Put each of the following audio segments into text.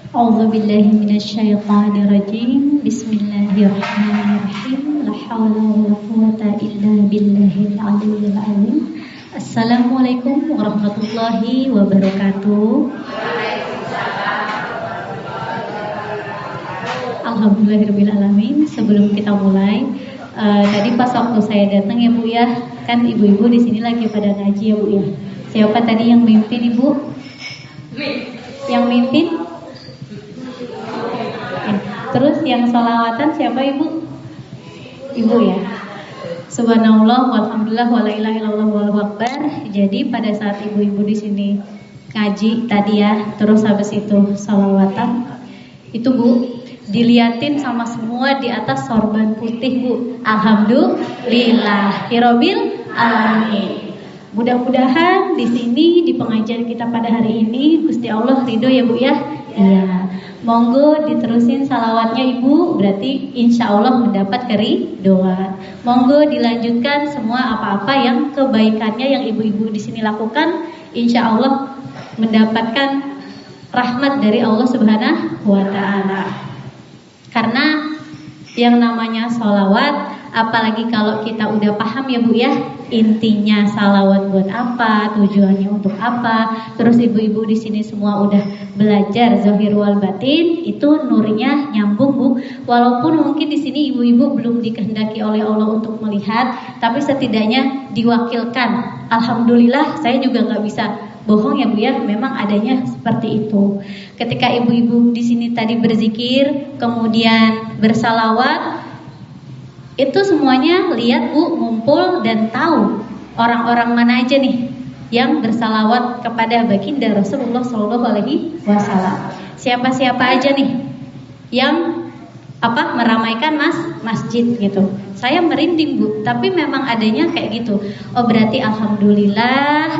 A'udzubillahi minasyaitonirrajim. Bismillahirrahmanirrahim. La haula wala quwwata illa billahil aliyyil azim. Assalamualaikum warahmatullahi wabarakatuh. Alhamdulillahirabbil alamin. Sebelum kita mulai, tadi pas waktu saya datang ya Bu ya, kan ibu-ibu di sini lagi pada ngaji ya Bu ya. Siapa tadi yang mimpin Ibu? Yang mimpin? Terus yang sholawatan siapa Ibu? Ibu ya. Subhanallah, walhamdulillah, wala ilaha illallah, wallahu akbar. Jadi pada saat ibu-ibu di sini ngaji tadi ya, terus habis itu sholawatan, itu Bu, diliatin sama semua di atas sorban putih Bu. Alhamdulillah, Hirobil alamin. Mudah-mudahan di sini di pengajian kita pada hari ini Gusti Allah ridho ya Bu ya. Iya. Monggo diterusin salawatnya Ibu, berarti insya Allah mendapat keridoan. Monggo dilanjutkan semua apa-apa yang kebaikannya yang ibu-ibu di sini lakukan, insya Allah mendapatkan rahmat dari Allah Subhanahu wa Ta'ala. Karena yang namanya sholawat, apalagi kalau kita udah paham ya Bu ya, intinya salawat buat apa, tujuannya untuk apa. Terus ibu-ibu di sini semua udah belajar zahir wal batin, itu nurnya nyambung Bu. Walaupun mungkin di sini ibu-ibu belum dikehendaki oleh Allah untuk melihat, tapi setidaknya diwakilkan. Alhamdulillah, saya juga nggak bisa bohong ya Bu ya, memang adanya seperti itu. Ketika ibu-ibu di sini tadi berzikir, kemudian bersalawat, itu semuanya lihat Bu, ngumpul dan tahu orang-orang mana aja nih yang bersalawat kepada baginda Rasulullah SAW. Siapa-siapa aja nih yang meramaikan masjid gitu. Saya merinding Bu, tapi memang adanya kayak gitu. Oh berarti alhamdulillah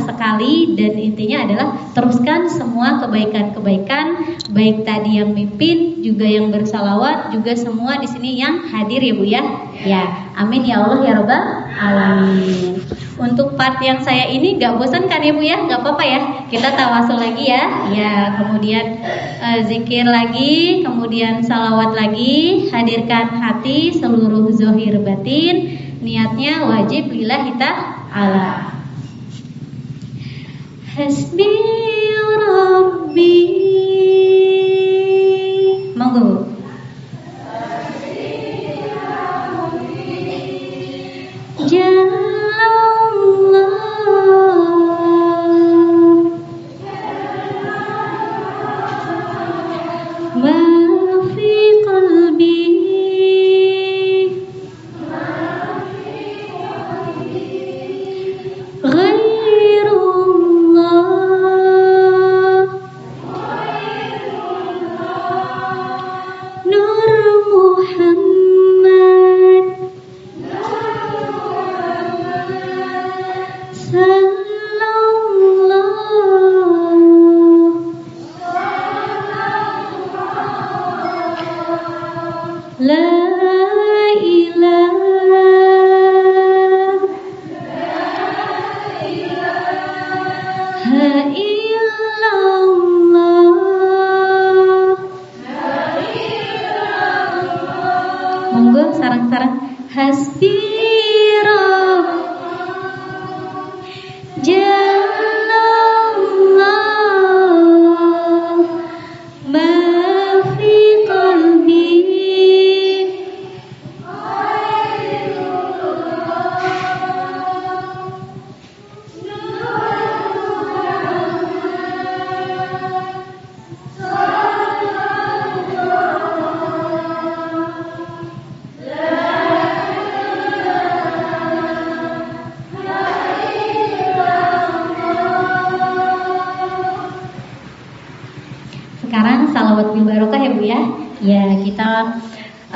sekali. Dan intinya adalah teruskan semua kebaikan-kebaikan, baik tadi yang mimpin, juga yang bersalawat, juga semua di sini yang hadir ya Bu ya. Ya, amin ya Allah ya Rabbal alamin. Untuk part yang saya ini gak bosan kan ya Bu ya? Gak apa-apa ya, kita tawasul lagi ya. Ya, kemudian zikir lagi, kemudian salawat lagi. Hadirkan hati seluruh zahir batin, niatnya wajib lillahi ta'ala. Hasbi Rabbi. Monggo.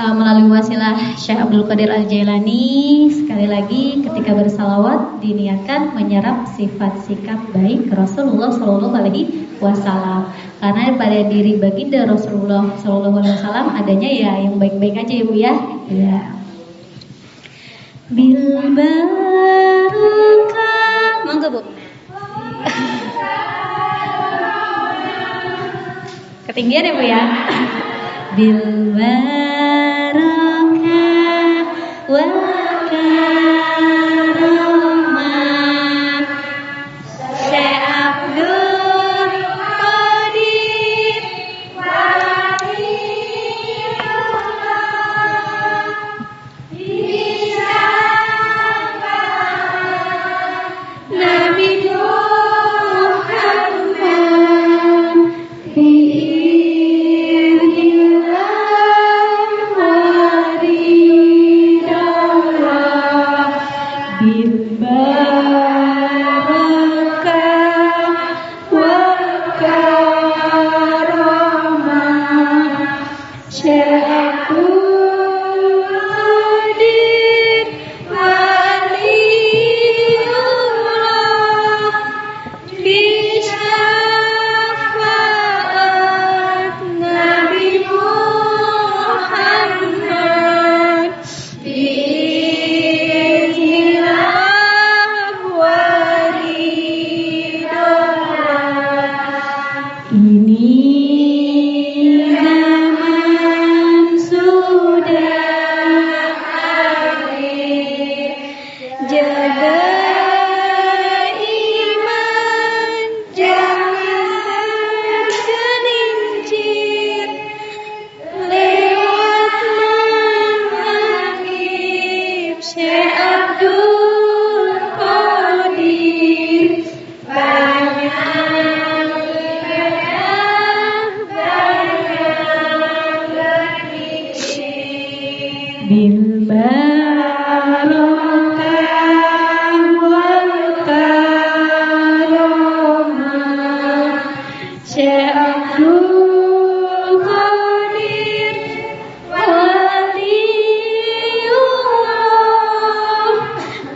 Melalui wasilah Syekh Abdul Qadir Al-Jailani, sekali lagi ketika bersalawat diniatkan menyerap sifat sikap baik Rasulullah SAW. Karena pada diri baginda Rasulullah SAW adanya ya yang baik-baik aja ya Bu ya. Ya. Bil barakah. Monggo Bu. Ketinggian ya Bu ya. Bil barakah wal karamah Syekh Abdul Qadir Waliullah Nabi Muhammad biiznillah waridallah bil barakah wal karamah Syekh Abdul Qadir Waliullah bisyafaat Nabi Muhammad biiznillah waridallah. Ini zaman sudah akhir, jaga iman, jangan gelincir, lewat manaqib Syekh Abdul Qadir, banyak bil barakah wal karamah Syekh Abdul Qadir Waliullah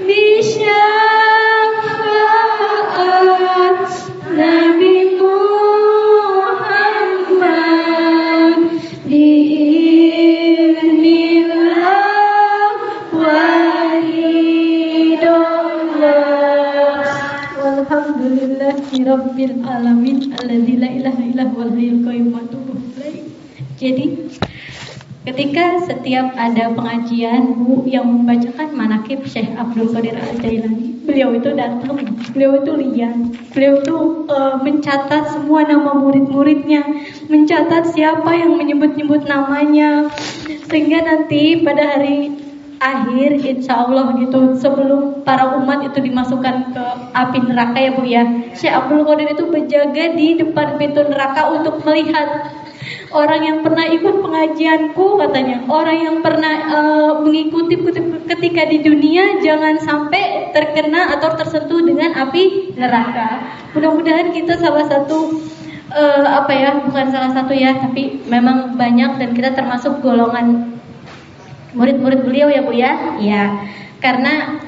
bisyafaat Nabi Muhammad biiznillah waridallah. Walhamdulillahi rabbil alamin alladzi la ilaha illa huwal hayyul qayyum wa atubu ilaih. Jadi ketika setiap ada pengajian Bu yang membacakan manaqib Syekh Abdul Qadir Al-Jailani, beliau itu datang, beliau itu lihat, beliau itu mencatat semua nama murid-muridnya, mencatat siapa yang menyebut-nyebut namanya, sehingga nanti pada hari akhir insya Allah gitu, sebelum para umat itu dimasukkan ke api neraka ya Bu ya, Syekh Abdul Qadir itu berjaga di depan pintu neraka untuk melihat orang yang pernah ikut pengajianku, katanya orang yang pernah mengikuti ketika di dunia jangan sampai terkena atau tersentuh dengan api neraka. Mudah-mudahan kita salah satu bukan salah satu ya, tapi memang banyak dan kita termasuk golongan murid-murid beliau ya Bu ya. Ya, karena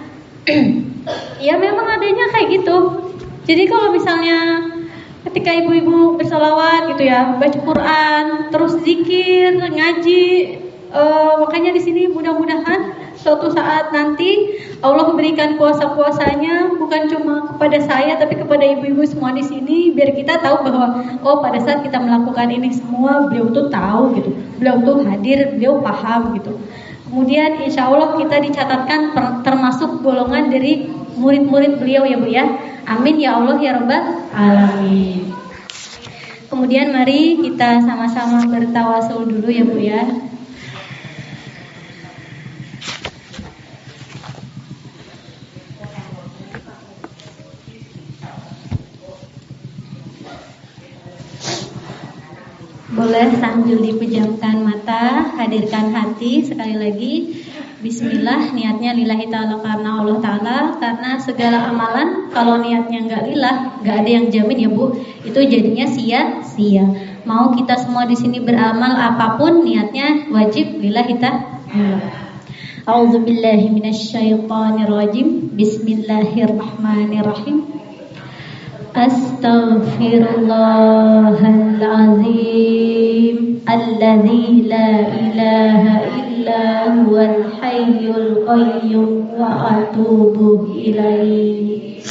ya memang adanya kayak gitu. Jadi kalau misalnya ketika ibu-ibu bersalawat gitu ya, baca Quran, terus zikir, ngaji, makanya di sini mudah-mudahan suatu saat nanti Allah berikan kuasa-kuasanya bukan cuma kepada saya tapi kepada ibu-ibu semua di sini, biar kita tahu bahwa oh pada saat kita melakukan ini semua beliau tuh tahu gitu, beliau tuh hadir, beliau paham gitu. Kemudian insya Allah kita dicatatkan termasuk golongan dari murid-murid beliau ya Bu ya. Amin ya Allah ya Rabbal Alamin. Kemudian mari kita sama-sama bertawasul dulu ya Bu ya. Boleh sambil dipejamkan mata, hadirkan hati sekali lagi. Bismillah, niatnya lillahi ta'ala karena Allah ta'ala. Karena segala amalan kalau niatnya enggak lillah, enggak ada yang jamin ya Bu, itu jadinya sia-sia. Mau kita semua di sini beramal apapun, niatnya wajib lillahi ta'ala. A'udzubillahi minasyaitonirrajim. Bismillahirrahmanirrahim. Astaghfirullahalazim alladzi la ilaha illa huwal hayyul qayyum wa atubu ilaihi.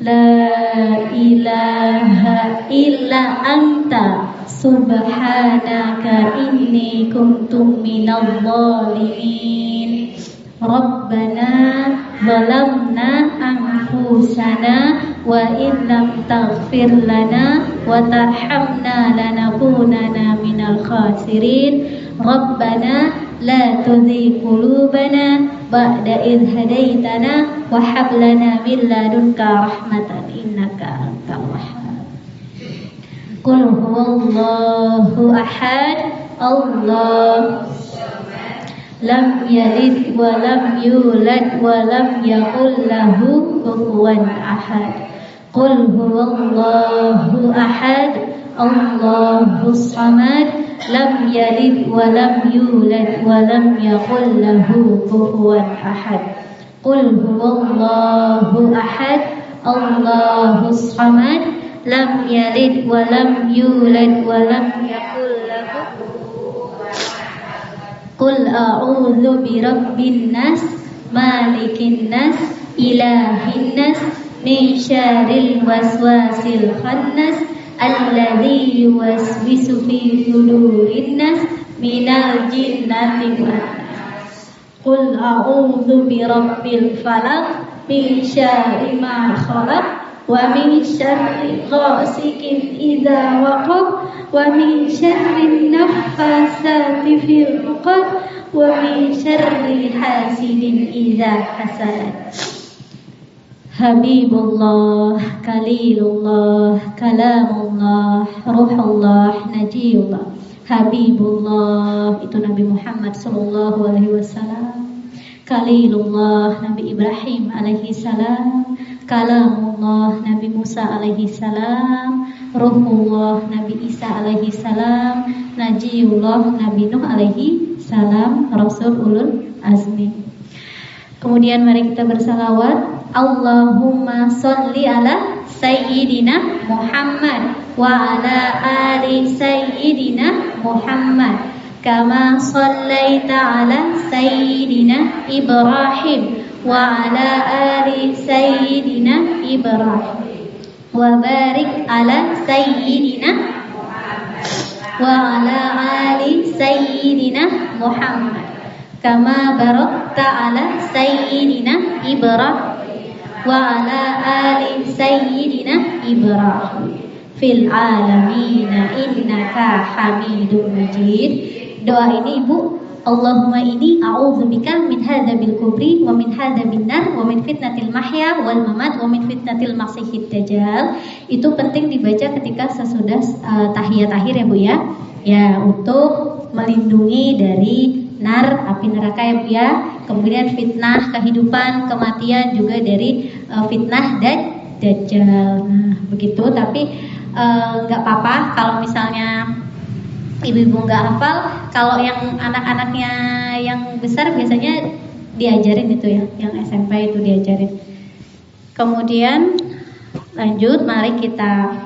La ilaha illa anta Subhanaka inni kuntu minadh dhalimin. Rabbana zalamna anfusana wa in lam taghfir lana wa tarhamna lanakunanna minal khasirin. Rabbana la tuzigh qulubana ba'da idh hadaitana wa hab lana min ladunka rahmatan innaka antal wahhab. Qul huwallahu ahad, Allah lam yalid wa lam yulad wa lam yakul lahu kufuwan ahad. Qul huwallahu ahad, Allahus samad, lam yalid wa lam yulad wa lam yakul lahu kufuwan ahad. Qul huwallahu ahad, Allahus samad, lam yalid wa lam yulad wa lam yakul lahu. Qul a'udzu birabbin nas, malikin nas, ilahin nas, min syarril waswasil khannas, alladzi yuwaswisu fi sudurin nas, minal jinnati wan nas. Qul a'udzu birabbil falaq, min syarri ma khalaq, wa min syarri ghasikin idza waqab, wa min syarri naffasati fil 'uqad, wa min syarri hasidin idza hasad. Habibullah, Kalilullah, Kalamullah, Ruhullah, Najiyullah. Habibullah itu Nabi Muhammad sallallahu alaihi wasallam. Kalilullah Nabi Ibrahim alaihi salam. Kalamullah Nabi Musa alaihi salam. Ruhullah Nabi Isa alaihi salam. Najiyullah Nabi Nuh alaihi salam, Rasul ulul azmi. Kemudian mari kita bersalawat. Allahumma sholli ala Sayyidina Muhammad wa ala ali Sayyidina Muhammad kama shallaita ala Sayyidina Ibrahim wa ala ali Sayyidina Ibrahim wa barik ala Sayyidina wa ala ali Sayyidina Muhammad kama barakta ala Sayyidina Ibrahim wa ala ali Sayyidina Ibrahim fil alamin innaka Hamidum Majid. Doa ini Ibu, Allahumma inni a'udzubika min hadzabil kubri wa min hadzabin nar wa min fitnatil mahya wal mamat wa min fitnatil masiihid dajjal. Itu penting dibaca ketika sesudah tahiyat akhir ya Bu ya. Ya, untuk melindungi dari nar, api neraka ya Bu ya. Kemudian fitnah kehidupan, kematian, juga dari fitnah dan dajjal. Nah, begitu. Tapi nggak apa-apa kalau misalnya ibu-ibu nggak hafal. Kalau yang anak-anaknya yang besar biasanya diajarin itu ya, yang SMP itu diajarin. Kemudian lanjut, mari kita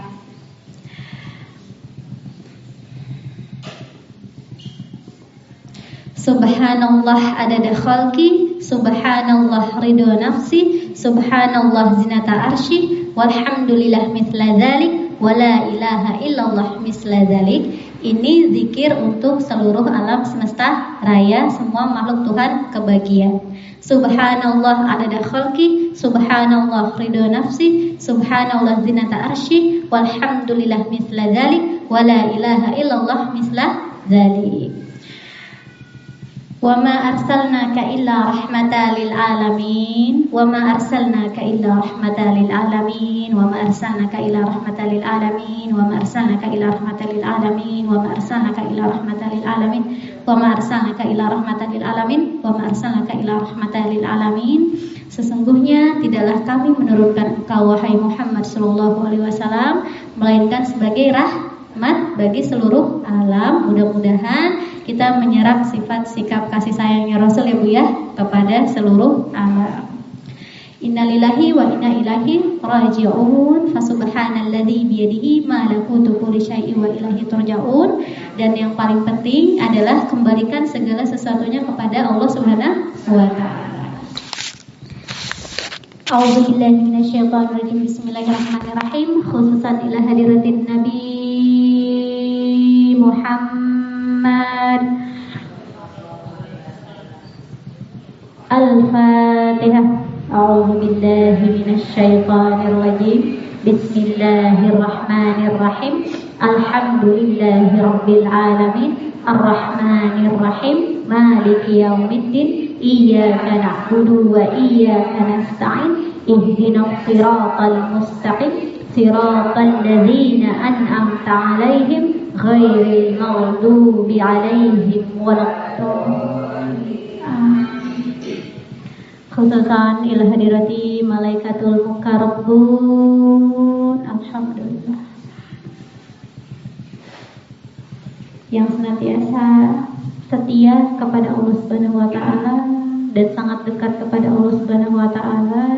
Subhanallah adada khalqi, Subhanallah ridho nafsi, Subhanallah zinata arsy, walhamdulillah mithla dzalik, wala ilaha illallah misla dzalik. Ini zikir untuk seluruh alam semesta raya, semua makhluk Tuhan kebagian. Subhanallah adada khalqi, Subhanallah ridho nafsi, Subhanallah zinata arsy, walhamdulillah mithla dzalik, wala ilaha illallah misla dzalik. Wa ma arsalnaka illa rahmatan lil alamin, wa ma arsalnaka illa rahmatan lil alamin, wa ma arsalnaka illa rahmatan lil alamin, wa ma arsalnaka illa rahmatan lil alamin, wa ma arsalnaka illa rahmatan lil alamin, wa ma arsalnaka illa rahmatan lil alamin, wa ma arsalnaka illa rahmatan lil alamin. Sesungguhnya tidaklah kami menurunkan engkau wahai Muhammad sallallahu alaihi wasallam melainkan sebagai rahmat bagi seluruh alam. Mudah-mudahan kita menyerap sifat sikap kasih sayangnya Rasul ya Bu ya kepada seluruh alam. Innalillahi wa inna ilaihi raji'un. Fasubhanalladzi biyadihi malakutu kulli syai'in wa ilaihi turja'un. Dan yang paling penting adalah kembalikan segala sesuatunya kepada Allah Subhanahu wa taala. A'udzubillahi minasyaitonir rajim. Bismillahirrahmanirrahim. Khususan ila hadiratin nabi Al-Fatihah. A'udzu billahi minasyaitonir rajim. Bismillahirrahmanirrahim. Alhamdulillahirabbil alamin. Arrahmanirrahim. Maliki yaumiddin. Iyyaka na'budu wa iyyaka nasta'in. Ihdinas siratal mustaqim. Siratal ladzina an'amta 'alaihim ghairil maghdubi 'alaihim waladdallin. Khususan ila hadirati malaikatul mukarrabun. Alhamdulillah. Yang senantiasa setia kepada Allah Subhanahu wa taala dan sangat dekat kepada Allah Subhanahu wa taala,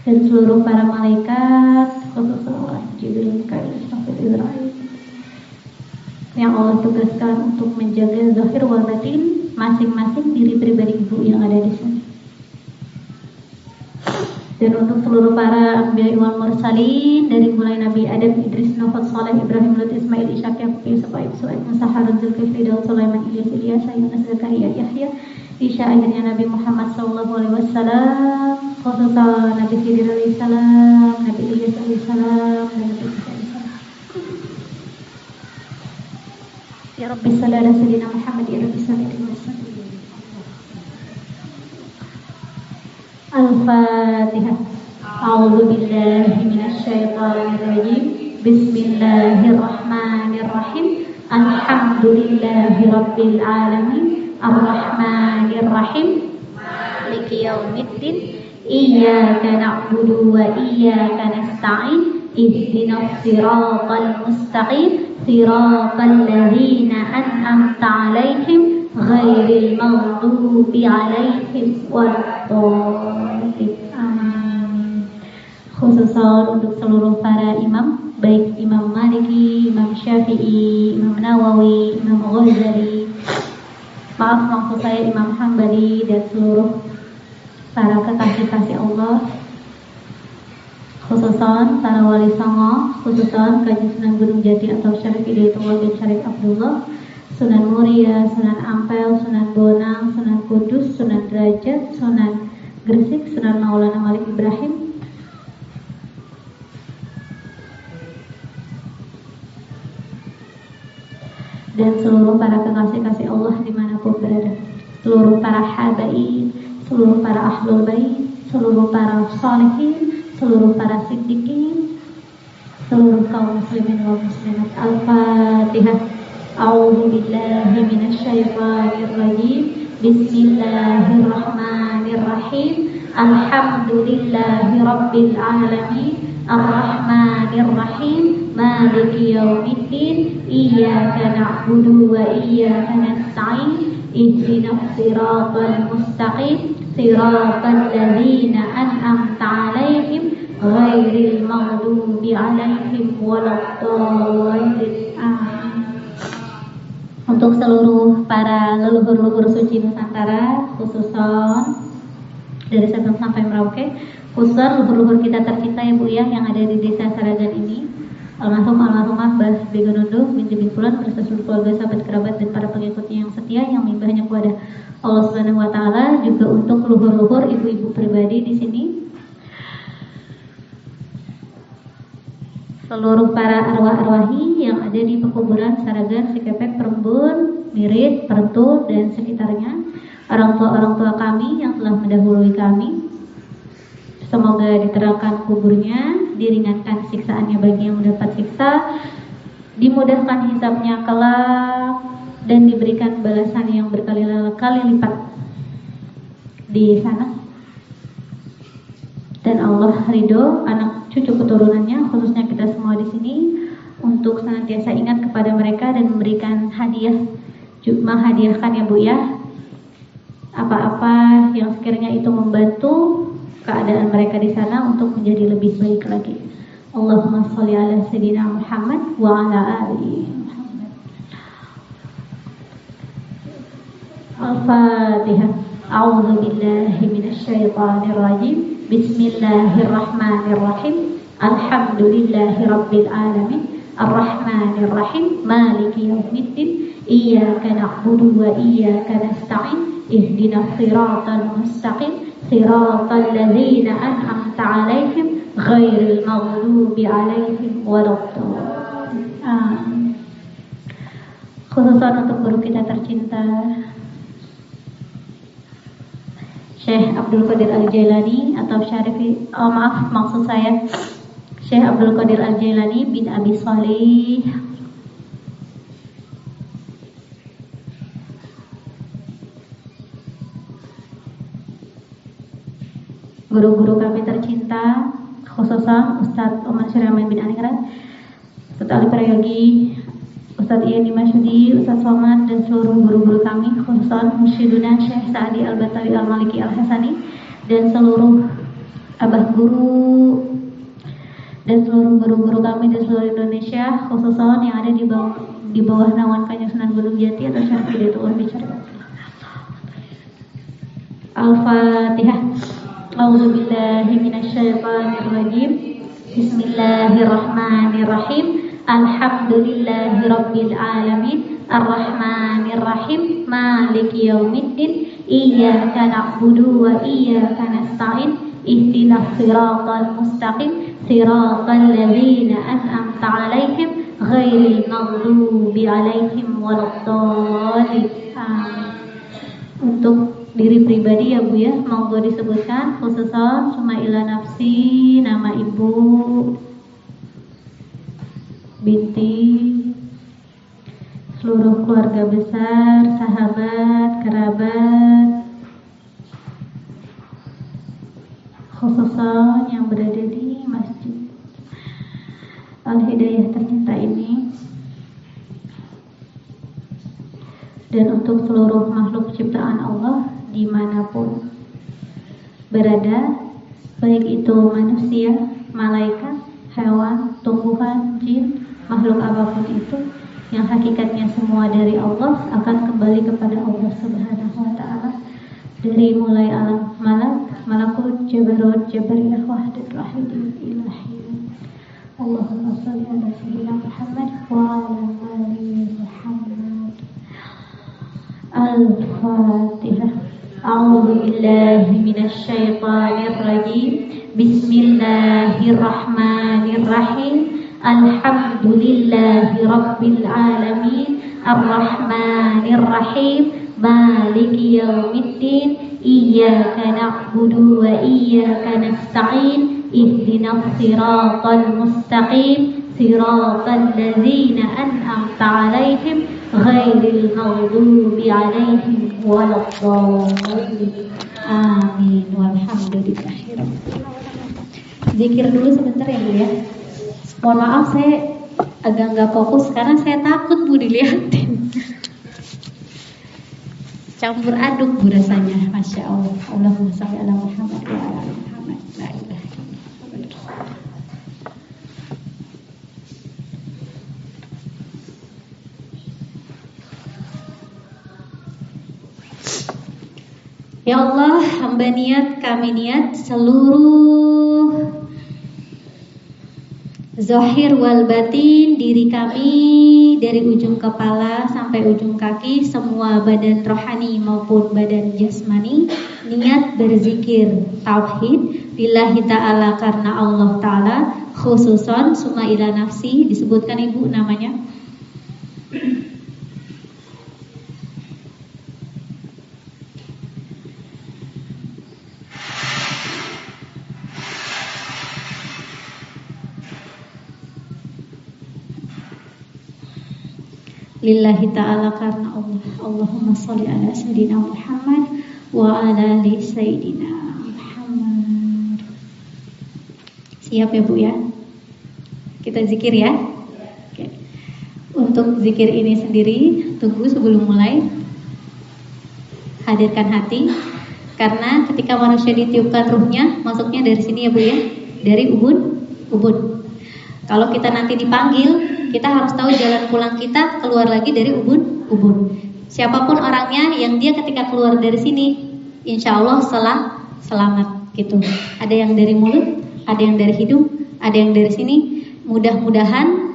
dan seluruh para malaikat, khususnya Jibril, Mikail, Israfil, yang Allah tugaskan untuk menjaga zahir wal batin masing-masing diri pribadi ibu yang ada di sini. Dan untuk seluruh para anbiya wal mursalin, dari mulai Nabi Adam, Idris, Nuh, Saleh, Ibrahim, Lut, Ismail, Ishaq, Yaqub, Yusuf, Aib, Su'aib, Musa, Harun, Zulkifli, Daud, Sulaiman, Ilyas, Ilyas, Yunus, Zakaria, Yahya, Isya, akhirnya Nabi Muhammad SAW, khususan Nabi Khidir alaihissalam, Nabi Ilyas alaihissalam, dan Nabi Isa alaihissalam. Ya Rabbi salli ala sayyidina Muhammad, ya Rabbi salli alaihi wasallam. Al-Fatihah. A'udzu billahi minasyaitonir rajim. Bismillahirrahmanirrahim. Alhamdulillahirabbil alamin. Arrahmanirrahim. Maliki yaumiddin. Iyyaka na'budu wa iyyaka nasta'in. Ihdinas siratal mustaqim. Siratal ladzina an'amta 'alaihim ghairil maghdubi 'alaihim waladdallin. Amin. Khususan untuk seluruh para imam, baik Imam Maliki, Imam Syafi'i, Imam Nawawi, Imam Ghazali, maaf maksud saya Imam Hambali, dan seluruh para kekasih-kasih Allah, khususan para wali songo, khususan Kaji Sunan Gunung Jati atau Syarif Hidayatullah bin Syarif Abdullah, Sunan Muria, Sunan Ampel, Sunan Bonang, Sunan Kudus, Sunan Derajat, Sunan Gresik, Sunan Maulana Malik Ibrahim, dan seluruh para kekasih-kasih Allah dimanapun berada, seluruh para habaib, seluruh para ahlul bait, seluruh para sholihin, seluruh para siddiqin, seluruh kaum muslimin wal muslimat. Al-Fatihah. A'udzu billahi minasyaitonir rajim. Bismillahirrahmanirrahim. Alhamdulillahirabbil alamin. Arrahmanirrahim. Maliki yaumiddin. Iyyaka na'budu wa iyyaka nasta'in. Ihdinas siratal mustaqim. Siratal ladzina an'amta 'alaihim ghairil maghdubi 'alaihim waladdallin. Amin. Untuk seluruh para leluhur-leluhur suci Nusantara, khususan dari Sabang sampai Merauke, khususnya leluhur-leluhur kita tercinta ya Bu ya, yang ada di desa Saragan ini, almarhumah Mbah Begonondo bin Jebin Pulan beserta seluruh keluarga, sahabat, kerabat, dan para pengikutnya yang setia yang menyembahnya kepada Allah Subhanahu wa taala, juga untuk leluhur-leluhur ibu-ibu pribadi di sini, seluruh para arwah-arwahi yang ada di pekuburan Saragan, Sikepek, Perembun, Mirit, Perentul, dan sekitarnya, orang tua kami yang telah mendahului kami, semoga diterangkan kuburnya, diringankan siksaannya bagi yang mendapat siksa, dimudahkan hisabnya kelak, dan diberikan balasan yang berkali-kali lipat di sana. Dan Allah ridho anak cucu keturunannya, khususnya kita semua di sini, untuk senantiasa ingat kepada mereka dan memberikan hadiah, menghadiahkan ya Bu ya, apa-apa yang sekiranya itu membantu keadaan mereka di sana untuk menjadi lebih baik lagi. Allahumma sholli ala sayyidina Muhammad wa ala ali Muhammad. Al-Fatihah. A'udzu billahi minasyaitonir rajim. Bismillahirrahmanirrahim. Alhamdulillahirabbil alamin. Arrahmanirrahim. Maliki yaumiddin. Iyyaka na'budu wa iyyaka nasta'in. ihdinas siratal mustaqim siratal ladzina an'amta 'alaihim ghairil maghdubi 'alaihim waladdallin. Khususan untuk guru kita tercinta Syekh Abdul Qadir Al-Jailani atau maksud saya Syekh Abdul Qadir Al-Jailani bin Abi Shalih. Guru-guru kami tercinta, khususan Ustadz Umar Syiraman bin Aningrat, Ustadz Ali Prayogi, Ustadz Ian Dimashudi, Ustadz Somad, dan seluruh guru-guru kami, khususan Mursyiduna Syekh Sa'adi Al-Batawi Al-Maliki Al-Hasani, dan seluruh abah guru dan seluruh guru-guru kami di seluruh Indonesia, khususan yang ada di bawah naungan Kanjeng Sunan Gunung Jati atau Syekh Hidayatullah Bisyari. Al-Fatihah. A'udzu billahi minasyaitonir rajim. Bismillahirrahmanirrahim. Alhamdulillahi rabbil alamin. Arrahmanir rahim. Maliki yaumiddin. Iyyaka na'budu wa iyyaka nasta'in. Ihdinas siratal mustaqim. Siratal ladzina an'amta 'alaihim ghairil maghdubi 'alaihim waladdallin. Untuk diri pribadi ya Bu ya, monggo disebutkan khususan Sumaila Nafsi, nama Ibu Binti, seluruh keluarga besar, sahabat, kerabat, khususan yang berada di Masjid Al-Hidayah tercinta ini, dan untuk seluruh makhluk ciptaan Allah dimanapun berada, baik itu manusia, malaikat, hewan, tumbuhan, jin, makhluk apapun itu, yang hakikatnya semua dari Allah akan kembali kepada Allah Subhanahu wa Ta'ala. Dari mulai alam malakut, jabarut, jabariyah, wahdat, wahidin, ilahiyah. Allahumma salli ala sayyidina Muhammad wa ala ali Muhammad. Al-Fatihah. A'udzu billahi minasy syaithanir rajim. Bismillahirrahmanirrahim. Alhamdulillahi rabbil alamin. Arrahmanir rahim. Maliki yaumiddin. Iyyaka na'budu wa iyyaka nasta'in. Ihdinas siratal mustaqim. Siratal ladzina an'amta 'alaihim ghairil maghdubi 'alaihim waladdallin. Amin. Walhamdulillahirabbil alamin. Zikir dulu sebentar ya Bu ya. Mohon maaf saya agak nggak fokus karena saya takut Bu dilihatin. Campur aduk Bu rasanya, masya Allah. Allahumma sholli ala Muhammad wa ala ali Muhammad. La ilaha illallah. Ya Allah, hamba niat, kami niat seluruh zahir wal batin diri kami, dari ujung kepala sampai ujung kaki, semua badan rohani maupun badan jasmani, niat berzikir tauhid lillahi ta'ala karena Allah ta'ala, khususan summa ila nafsi. Disebutkan Ibu namanya. Lillahi ta'ala karena Allah. Allahumma sholli ala sayyidina Muhammad wa ala ali sayyidina Muhammad. Siap ya Bu ya? Kita zikir ya. Oke. Untuk zikir ini sendiri, tunggu sebelum mulai, hadirkan hati, karena ketika manusia ditiupkan ruhnya, masuknya dari sini ya Bu ya, dari ubun. Kalau kita nanti dipanggil, kita harus tahu jalan pulang kita keluar lagi dari ubun. Siapapun orangnya, yang dia ketika keluar dari sini, insya Allah selamat gitu. Ada yang dari mulut, ada yang dari hidung, ada yang dari sini. Mudah-mudahan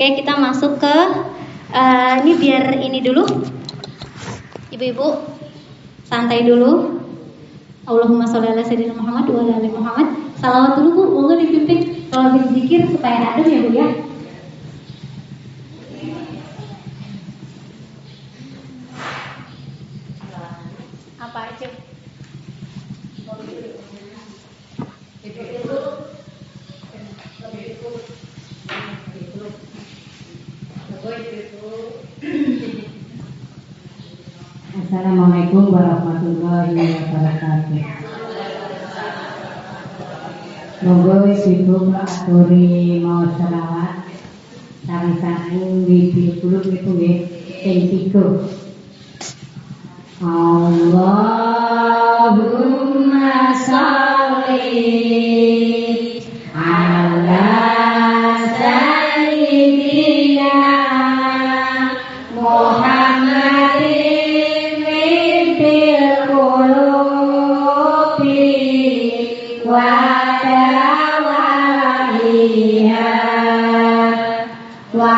Oke, kita masuk ke ini biar ini dulu. Ibu-ibu santai dulu. Allahumma sholli ala sayyidina Muhammad wa ala ali Muhammad. Salawat dulu Bu, monggo dipimpin kalau berzikir supaya adem ya Bu ya. Apa aja? Assalamualaikum warahmatullahi wabarakatuh. Monggo ibu aturi mau selawat sareng-sareng wibi-wibi niku nggih ping 3. Allahumma sholli ala sayyidina Muhammadin bil qulubi wa dawaiha wa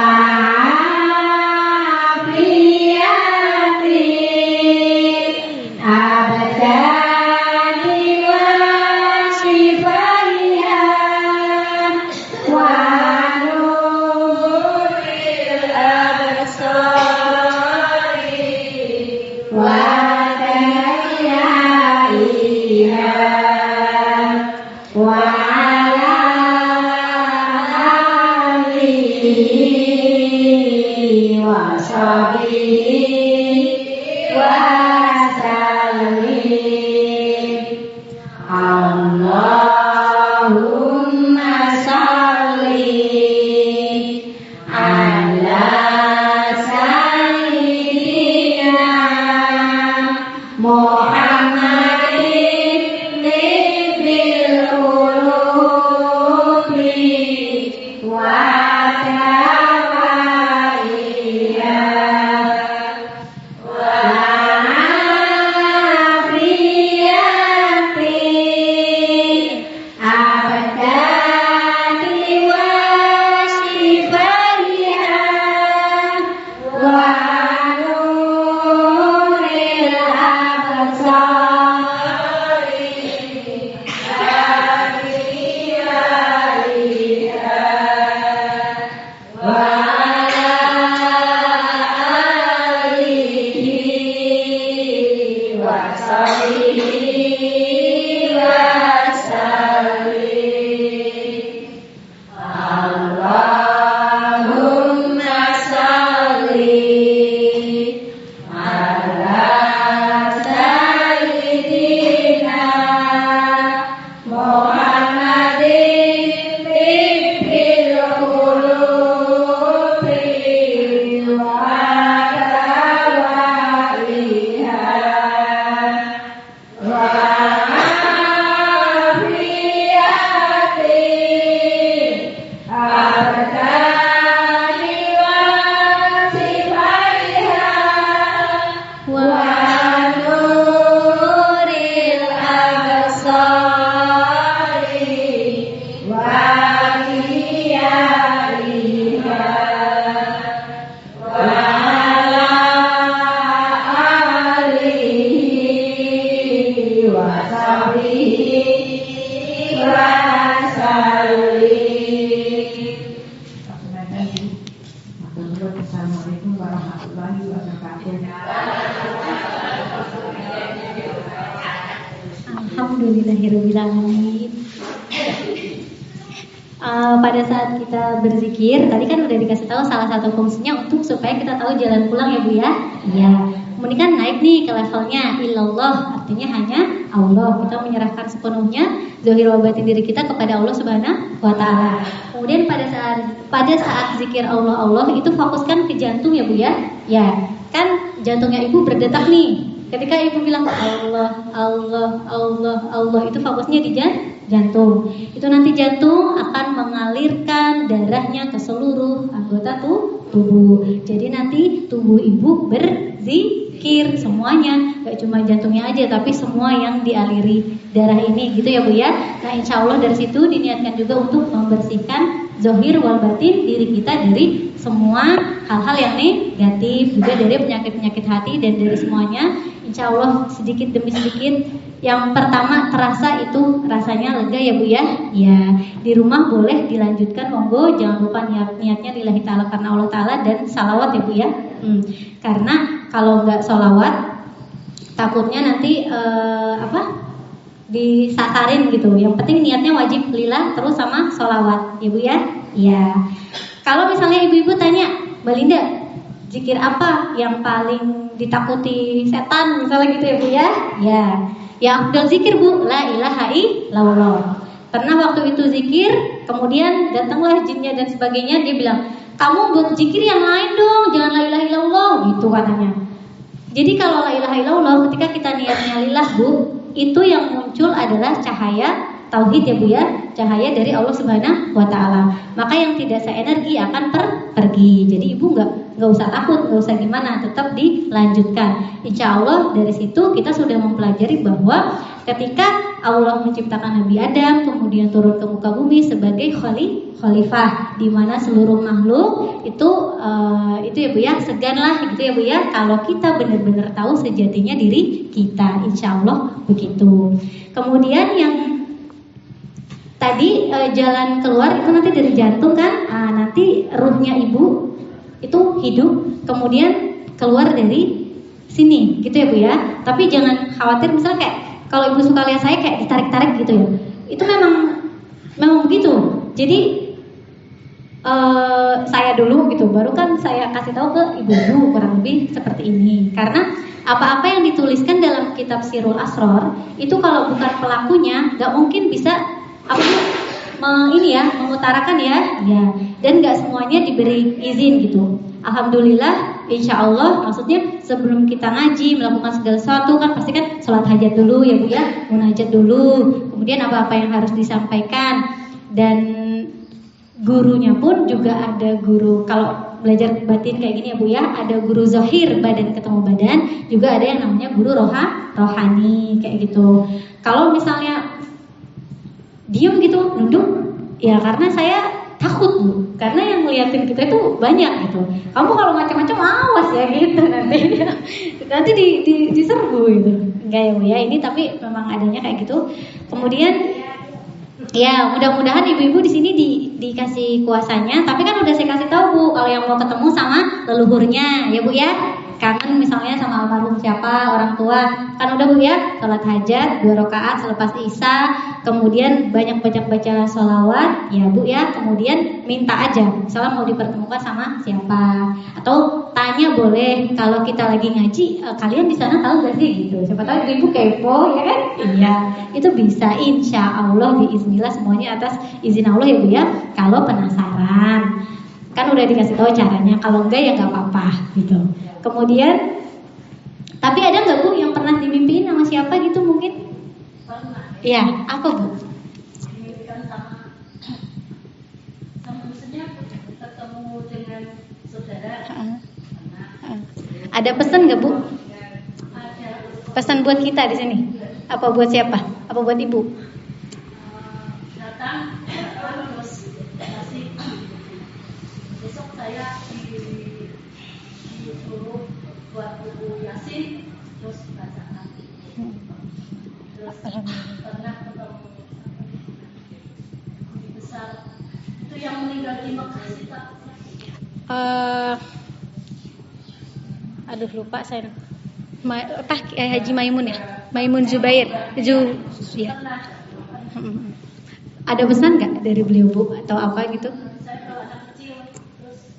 Assalamualaikum warahmatullahi wabarakatuh. Alhamdulillahirrahmanirrahim. Pada saat kita berzikir, tadi kan udah dikasih tahu salah satu fungsinya untuk supaya kita tahu jalan pulang ya Bu ya. Iya. Kemudian kan naik nih ke levelnya illallah, artinya hanya Allah. Kita menyerahkan sepenuhnya zahir wa batin diri kita kepada Allah Subhanahu wa taala. Kemudian pada saat zikir Allah itu fokuskan ke jantung ya Bu ya. Ya, kan jantungnya Ibu berdetak nih. Ketika Ibu bilang Allah, Allah, Allah, Allah, itu fokusnya di jantung. Itu nanti jantung akan mengalirkan darahnya ke seluruh anggota tubuh. Jadi nanti tubuh Ibu berzikir. zikir, semuanya, gak cuma jantungnya aja, tapi semua yang dialiri darah ini, gitu ya Bu ya. Nah insya Allah dari situ diniatkan juga untuk membersihkan zahir wal batin diri kita dari semua hal-hal yang negatif, juga dari penyakit-penyakit hati dan dari semuanya. Insya Allah sedikit demi sedikit. Yang pertama terasa itu rasanya lega ya Bu ya. Ya di rumah boleh dilanjutkan monggo, jangan lupa niatnya lillahi ta'ala karena Allah Ta'ala dan salawat ya Bu ya. Karena kalau nggak salawat takutnya nanti disasarin gitu. Yang penting niatnya wajib lillah terus sama salawat ya Bu ya. Ya. Kalau misalnya ibu-ibu tanya, Mbak Linda, zikir apa yang paling ditakuti setan misalnya gitu ya Bu ya? Ya. Ya afdal zikir Bu, la ilaha illallah. Karena waktu itu zikir, kemudian datanglah jinnya dan sebagainya, dia bilang, "Kamu buat zikir yang lain dong, jangan la ilaha illallah," gitu katanya. Jadi kalau la ilaha illallah ketika kita niatnya lillah Bu, itu yang muncul adalah cahaya tauhid ya Bu ya, cahaya dari Allah Subhanahu wa taala. Maka yang tidak seenergi akan pergi. Jadi Ibu enggak usah takut, enggak usah gimana, tetap dilanjutkan. Insya Allah dari situ kita sudah mempelajari bahwa ketika Allah menciptakan Nabi Adam, kemudian turun ke muka bumi sebagai khalifah, di mana seluruh makhluk itu ya Bu ya, seganlah gitu ya Bu ya, kalau kita benar-benar tahu sejatinya diri kita. Insya Allah begitu. Kemudian yang tadi jalan keluar itu nanti dari jantung kan, nanti ruhnya ibu itu hidup, kemudian keluar dari sini, gitu ya Bu ya. Tapi jangan khawatir, misalnya kayak kalau ibu suka lihat saya kayak ditarik-tarik gitu ya, itu memang begitu. Jadi saya dulu gitu, baru kan saya kasih tahu ke ibu-ibu kurang lebih seperti ini. Karena apa-apa yang dituliskan dalam kitab Sirul Asror itu kalau bukan pelakunya nggak mungkin bisa mengutarakan ya, dan nggak semuanya diberi izin gitu. Alhamdulillah, insya Allah, maksudnya sebelum kita ngaji melakukan segala sesuatu kan pasti kan sholat hajat dulu ya Bu ya, munajat dulu, kemudian apa-apa yang harus disampaikan, dan gurunya pun juga ada guru. Kalau belajar batin kayak gini ya Bu ya, ada guru zahir badan ketemu badan, juga ada yang namanya guru rohani kayak gitu. Kalau misalnya diem gitu, nunduk, ya karena saya takut Bu, karena yang ngeliatin kita itu banyak gitu. Kamu kalau macam-macam awas ya gitu nanti diserbu gitu. Enggak ya Bu ya, ini tapi memang adanya kayak gitu. Kemudian ya mudah-mudahan ibu-ibu di sini dikasih kuasanya. Tapi kan udah saya kasih tahu Bu, kalau yang mau ketemu sama leluhurnya ya Bu ya, kangen misalnya sama almarhum siapa, orang tua, kan udah Bu ya, sholat hajat 2 rakaat selepas isya, kemudian banyak baca sholawat ya Bu ya, kemudian minta aja misalnya mau dipertemukan sama siapa, atau tanya boleh kalau kita lagi ngaji, kalian di sana tahu gak sih gitu, siapa tahu ibu kepo ya kan. Iya, itu bisa insya Allah biiznillah, semuanya atas izin Allah ya Bu ya. Kalau penasaran kan udah dikasih tahu caranya, kalau enggak ya nggak apa-apa gitu. Kemudian, tapi ada nggak Bu yang pernah dimimpiin sama siapa gitu mungkin? Iya, apa Bu? Dimimpikan sama maksudnya ketemu dengan saudara. Ada pesan nggak Bu? Ada Pesan buat kita di sini? Apa buat siapa? Apa buat Ibu? datang terus kasih. Besok saya disuruh buat buku Yasin, terus bacaan. Terus pernah ketemu besar itu yang meninggal di Mekah sih Pak. Aduh lupa saya. Haji Maimun ya, Maimun Zubair. Ya. Ada pesan nggak dari beliau Bu atau apa gitu? Saya kalau anak kecil, terus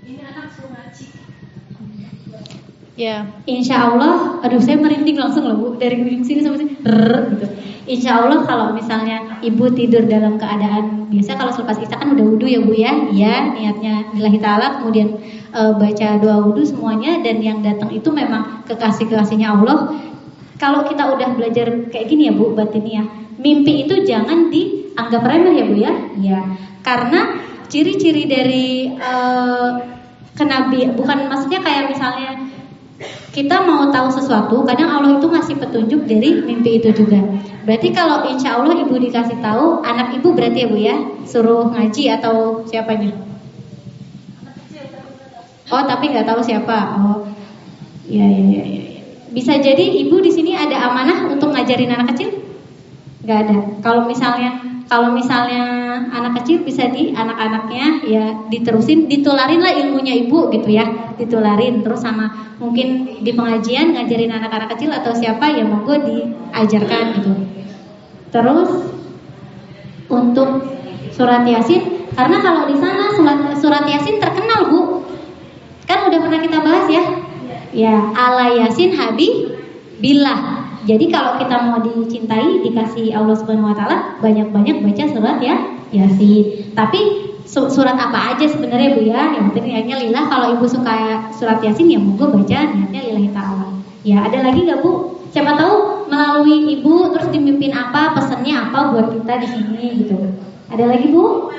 ini anak suruh ngaji. Ya, insya Allah, aduh saya merinding langsung loh Bu, dari sini sampai sini, gitu. Insya Allah kalau misalnya ibu tidur dalam keadaan biasa, kalau selepas isya kan udah wudu ya Bu ya, ya niatnya lillahi ta'ala, kemudian baca doa wudu semuanya, dan yang datang itu memang kekasih-kekasihnya Allah. Kalau kita udah belajar kayak gini ya Bu, batinnya, mimpi itu jangan dianggap remeh ya Bu ya, ya, karena ciri-ciri dari kenabi, bukan maksudnya kayak misalnya kita mau tahu sesuatu, kadang Allah itu ngasih petunjuk dari mimpi itu juga. Berarti kalau insya Allah ibu dikasih tahu, anak ibu berarti ya bu ya, suruh ngaji atau siapanya? Oh tapi nggak tahu siapa. Oh, ya. Bisa jadi ibu di sini ada amanah untuk ngajarin anak kecil? Nggak ada. Kalau misalnya anak kecil bisa di anak-anaknya ya diterusin, ditularin lah ilmunya ibu gitu ya, ditularin terus sama mungkin di pengajian ngajarin anak-anak kecil atau siapa ya monggo diajarkan gitu. Terus untuk surat Yasin, karena kalau di sana surat Yasin terkenal bu, kan udah pernah kita bahas ya, ya ala Yasin Habib Billah. Jadi kalau kita mau dicintai, dikasih Allah Subhanahu Wa Taala, banyak-banyak baca surat ya Yasin. Tapi surat apa aja sebenarnya bu ya? Yang penting niatnya lillah. Kalau ibu suka surat Yasin ya monggo baca niatnya lillahi ta'ala. Ya ada lagi nggak bu? Siapa tahu melalui ibu terus dimimpin apa, pesannya apa buat kita di sini gitu. Ada lagi bu?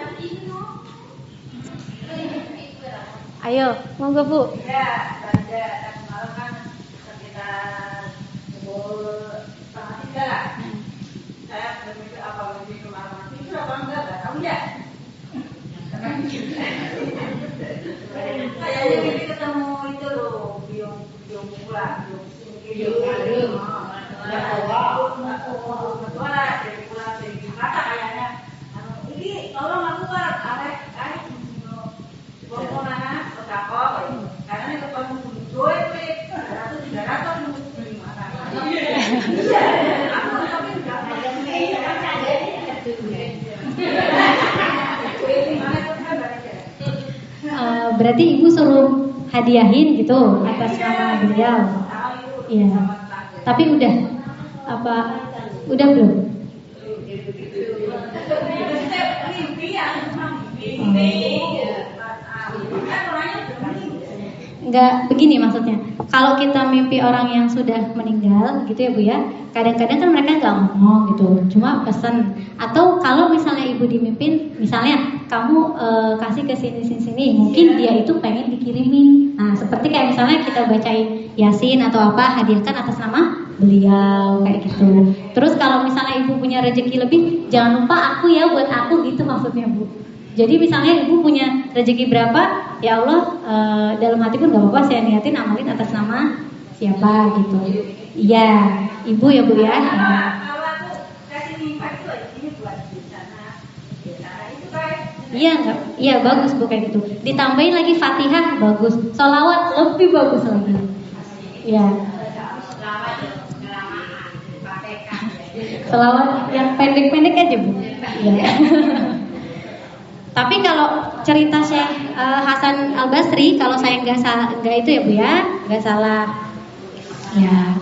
Ayo, monggo bu. Ya, baca malam kan sekitar 2:30 lah. Saya bermimpi apa mimpi kemarin itu apa enggak tahu ya. Kayaknya mimpi ketemu itu loh, biong pulang, biong kata kayaknya. Ini tolong aku Pak, arek Bongko mana, berapa? Karena ini ketemu duit, 300 berarti ibu suruh hadiahin gitu atas nama beliau. Iya. Tapi udah apa? Udah belum? Enggak begini maksudnya. Kalau kita mimpi orang yang sudah meninggal gitu ya bu ya, kadang-kadang kan mereka nggak ngomong gitu, cuma pesan. Atau kalau misalnya ibu dimimpin, misalnya kamu kasih ke sini, mungkin dia itu pengen dikirimin. Nah seperti kayak misalnya kita bacain Yasin atau apa, hadiahkan atas nama beliau kayak gitu. Terus kalau misalnya ibu punya rezeki lebih, jangan lupa aku ya buat aku gitu maksudnya bu. Jadi misalnya ibu punya rezeki berapa, ya Allah dalam hati pun gak apa-apa saya niatin amalin atas nama siapa gitu. Iya, ibu ya bu ya. Kalau aku kasih mimpi itu ini buat di sana itu kayak. Iya enggak, iya bagus bu kayak gitu. Ditambahin lagi Fatihah bagus, sholawat lebih bagus lagi. Iya. Sholawat yang pendek-pendek aja bu. Iya. Tapi kalau cerita Syekh Hasan Al Basri, kalau saya nggak itu ya bu ya, nggak salah. Ya,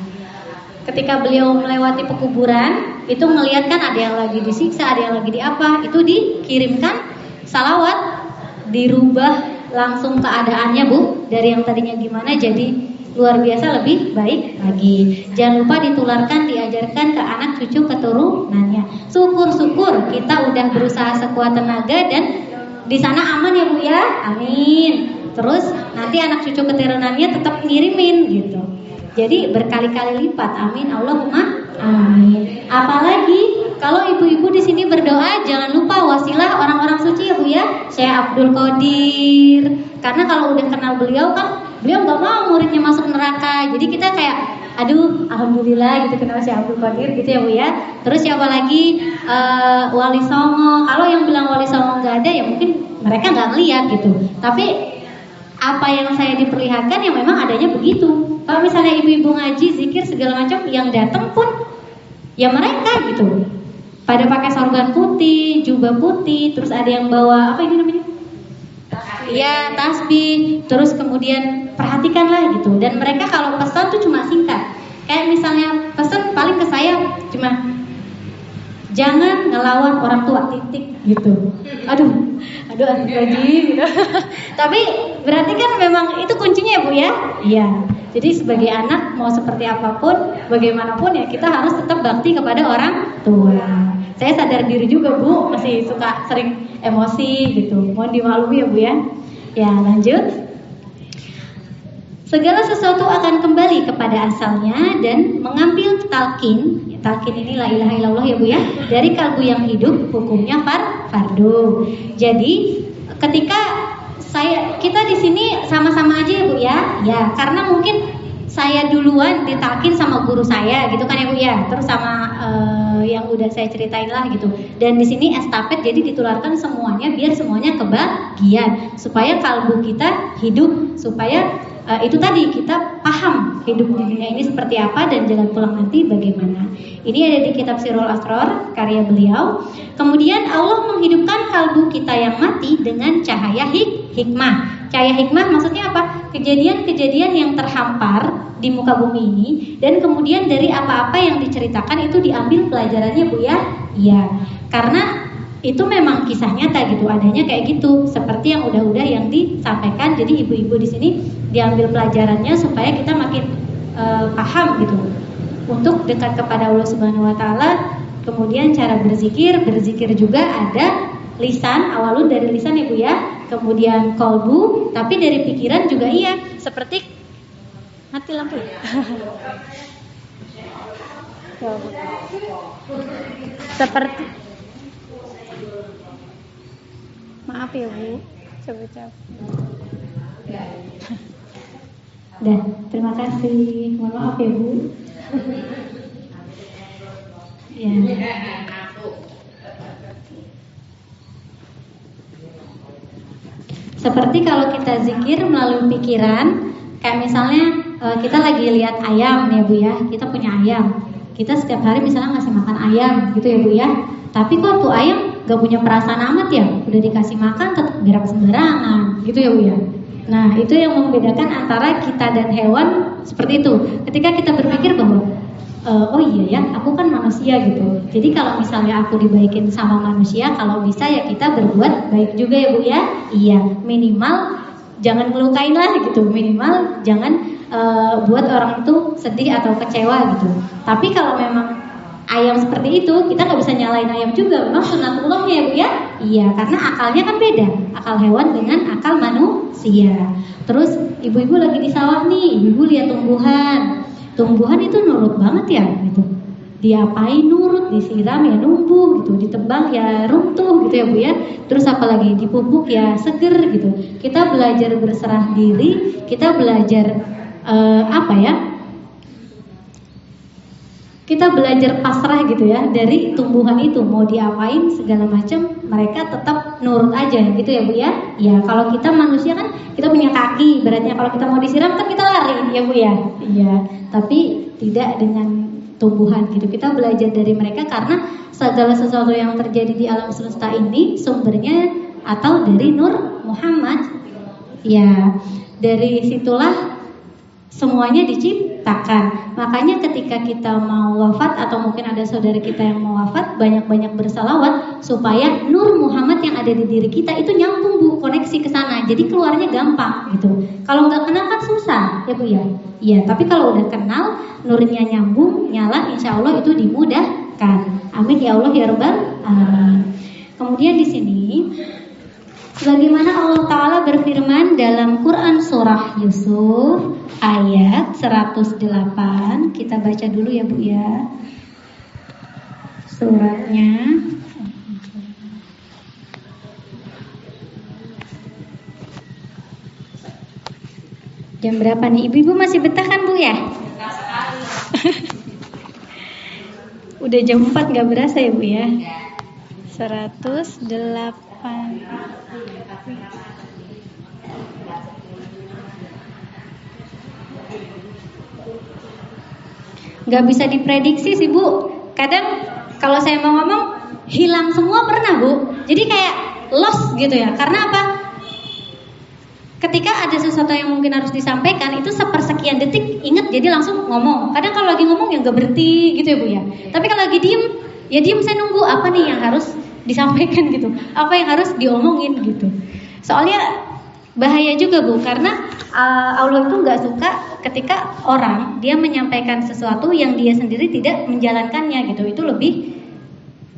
ketika beliau melewati pekuburan, itu melihat kan ada yang lagi disiksa, ada yang lagi di apa, itu dikirimkan salawat, dirubah langsung keadaannya bu, dari yang tadinya gimana jadi luar biasa lebih baik lagi. Jangan lupa ditularkan, diajarkan ke anak cucu keturunannya. Syukur-syukur kita udah berusaha sekuat tenaga dan di sana aman ya bu ya, amin. Terus nanti anak cucu keturunannya tetap ngirimin gitu. Jadi berkali-kali lipat, amin. Allahumma amin. Apalagi kalau ibu-ibu di sini berdoa, jangan lupa wasilah orang-orang suci ya bu ya, Syekh Abdul Qadir. Karena kalau udah kenal beliau kan, beliau nggak mau muridnya masuk neraka. Jadi kita kayak, aduh, alhamdulillah gitu kenal Syekh Abdul Qadir gitu ya bu ya. Terus siapa lagi? Wali Songo. Kalau yang bilang Wali Songo nggak ada, ya mungkin mereka nggak ngeliat gitu. Tapi apa yang saya diperlihatkan yang memang adanya begitu. Kalau misalnya ibu-ibu ngaji, zikir segala macam, yang datang pun ya mereka gitu. Pada pakai sorban putih, jubah putih, terus ada yang bawa apa ini namanya? Ya tasbih. Terus kemudian perhatikanlah gitu. Dan mereka kalau pesan tuh cuma singkat. Kayak misalnya pesan paling ke saya cuma jangan ngelawan orang tua titik gitu. Aduh anti gaji gitu. Tapi berarti kan memang itu kuncinya ya bu ya. Iya. Jadi sebagai anak mau seperti apapun, bagaimanapun ya kita harus tetap bakti kepada orang tua. Saya sadar diri juga bu, masih suka sering emosi gitu. Mohon dimaklumi ya bu ya. Ya lanjut. Segala sesuatu akan kembali kepada asalnya dan mengambil talqin. Talqin ini la ilaha illallah ya Bu ya. Dari kalbu yang hidup hukumnya fardu. Jadi ketika kita di sini sama-sama aja ya Bu ya. Ya, karena mungkin saya duluan ditalkin sama guru saya gitu kan ya Bu ya. Terus sama yang udah saya ceritain lah gitu. Dan di sini estafet jadi ditularkan semuanya biar semuanya kebagian supaya kalbu kita hidup, supaya itu tadi kita paham hidup di dunia ini seperti apa dan jalan pulang nanti bagaimana. Ini ada di kitab Sirrul Asrar karya beliau. Kemudian Allah menghidupkan kalbu kita yang mati dengan cahaya hikmah. Cahaya hikmah maksudnya apa? Kejadian-kejadian yang terhampar di muka bumi ini dan kemudian dari apa-apa yang diceritakan itu diambil pelajarannya Bu ya. Iya, karena itu memang kisah nyata gitu, adanya kayak gitu, seperti yang udah-udah yang disampaikan. Jadi ibu-ibu di sini diambil pelajarannya supaya kita makin paham gitu untuk dekat kepada Allah Subhanahu Wa Taala. Kemudian cara berzikir juga ada lisan, awalun dari lisan ibu ya, kemudian kolbu, tapi dari pikiran juga iya. Seperti mati lampu. Seperti maaf ya Bu, coba. Dah, terima kasih. Mohon maaf ya Bu. Ya. Seperti kalau kita zikir melalui pikiran, kayak misalnya kita lagi lihat ayam ya Bu ya, kita punya ayam. Kita setiap hari misalnya ngasih makan ayam gitu ya Bu ya. Tapi kok tuh ayam gak punya perasaan amat ya, udah dikasih makan tetap gerak sembarangan gitu ya Bu ya. Nah itu yang membedakan antara kita dan hewan seperti itu. Ketika kita berpikir bahwa oh iya ya, aku kan manusia gitu. Jadi kalau misalnya aku dibaikin sama manusia, kalau bisa ya kita berbuat baik juga ya Bu ya. Iya, minimal jangan ngelukain lah gitu. Minimal jangan buat orang itu sedih atau kecewa gitu. Tapi kalau memang ayam seperti itu, kita nggak bisa nyalain ayam juga. Memang sunatullahnya ya Bu ya. Iya, karena akalnya kan beda. Akal hewan dengan akal manusia. Terus ibu-ibu lagi di sawah nih, ibu lihat tumbuhan. Tumbuhan itu nurut banget ya gitu. Diapain nurut, disiram ya numbuh gitu, ditebang ya runtuh gitu ya Bu ya. Terus apalagi dipupuk ya seger gitu. Kita belajar berserah diri, kita belajar kita belajar pasrah gitu ya dari tumbuhan itu, mau diapain segala macam mereka tetap nurut aja gitu ya Bu ya. Ya kalau kita manusia kan kita punya kaki, beratnya kalau kita mau disiram kan kita lari ya Bu ya. Iya, tapi tidak dengan tumbuhan gitu. Kita belajar dari mereka karena segala sesuatu yang terjadi di alam semesta ini sumbernya atau dari Nur Muhammad. Ya, dari situlah semuanya diciptakan. Makanya ketika kita mau wafat atau mungkin ada saudara kita yang mau wafat, banyak-banyak bersalawat supaya Nur Muhammad yang ada di diri kita itu nyambung Bu, koneksi ke sana. Jadi keluarnya gampang gitu. Kalau nggak kenal kan susah ya Bu ya. Iya, tapi kalau udah kenal, nurnya nyambung, nyala, insya Allah itu dimudahkan. Amin ya Allah ya Rabbal alamin. Kemudian di sini bagaimana Allah Ta'ala berfirman dalam Quran Surah Yusuf ayat 108. Kita baca dulu ya Bu ya suratnya. Jam berapa nih? Ibu-ibu masih betah kan Bu ya? Udah jam 4 gak berasa ya Bu ya? 108. Gak bisa diprediksi sih Bu. Kadang kalau saya mau ngomong hilang semua pernah Bu. Jadi kayak lost gitu ya. Karena apa? Ketika ada sesuatu yang mungkin harus disampaikan itu sepersekian detik inget jadi langsung ngomong. Kadang kalau lagi ngomong ya gak berhenti gitu ya Bu ya. Tapi kalau lagi diem, ya diem saya nunggu apa nih yang harus disampaikan gitu, apa yang harus diomongin gitu. Soalnya bahaya juga Bu, karena Allah itu nggak suka ketika orang dia menyampaikan sesuatu yang dia sendiri tidak menjalankannya gitu. Itu lebih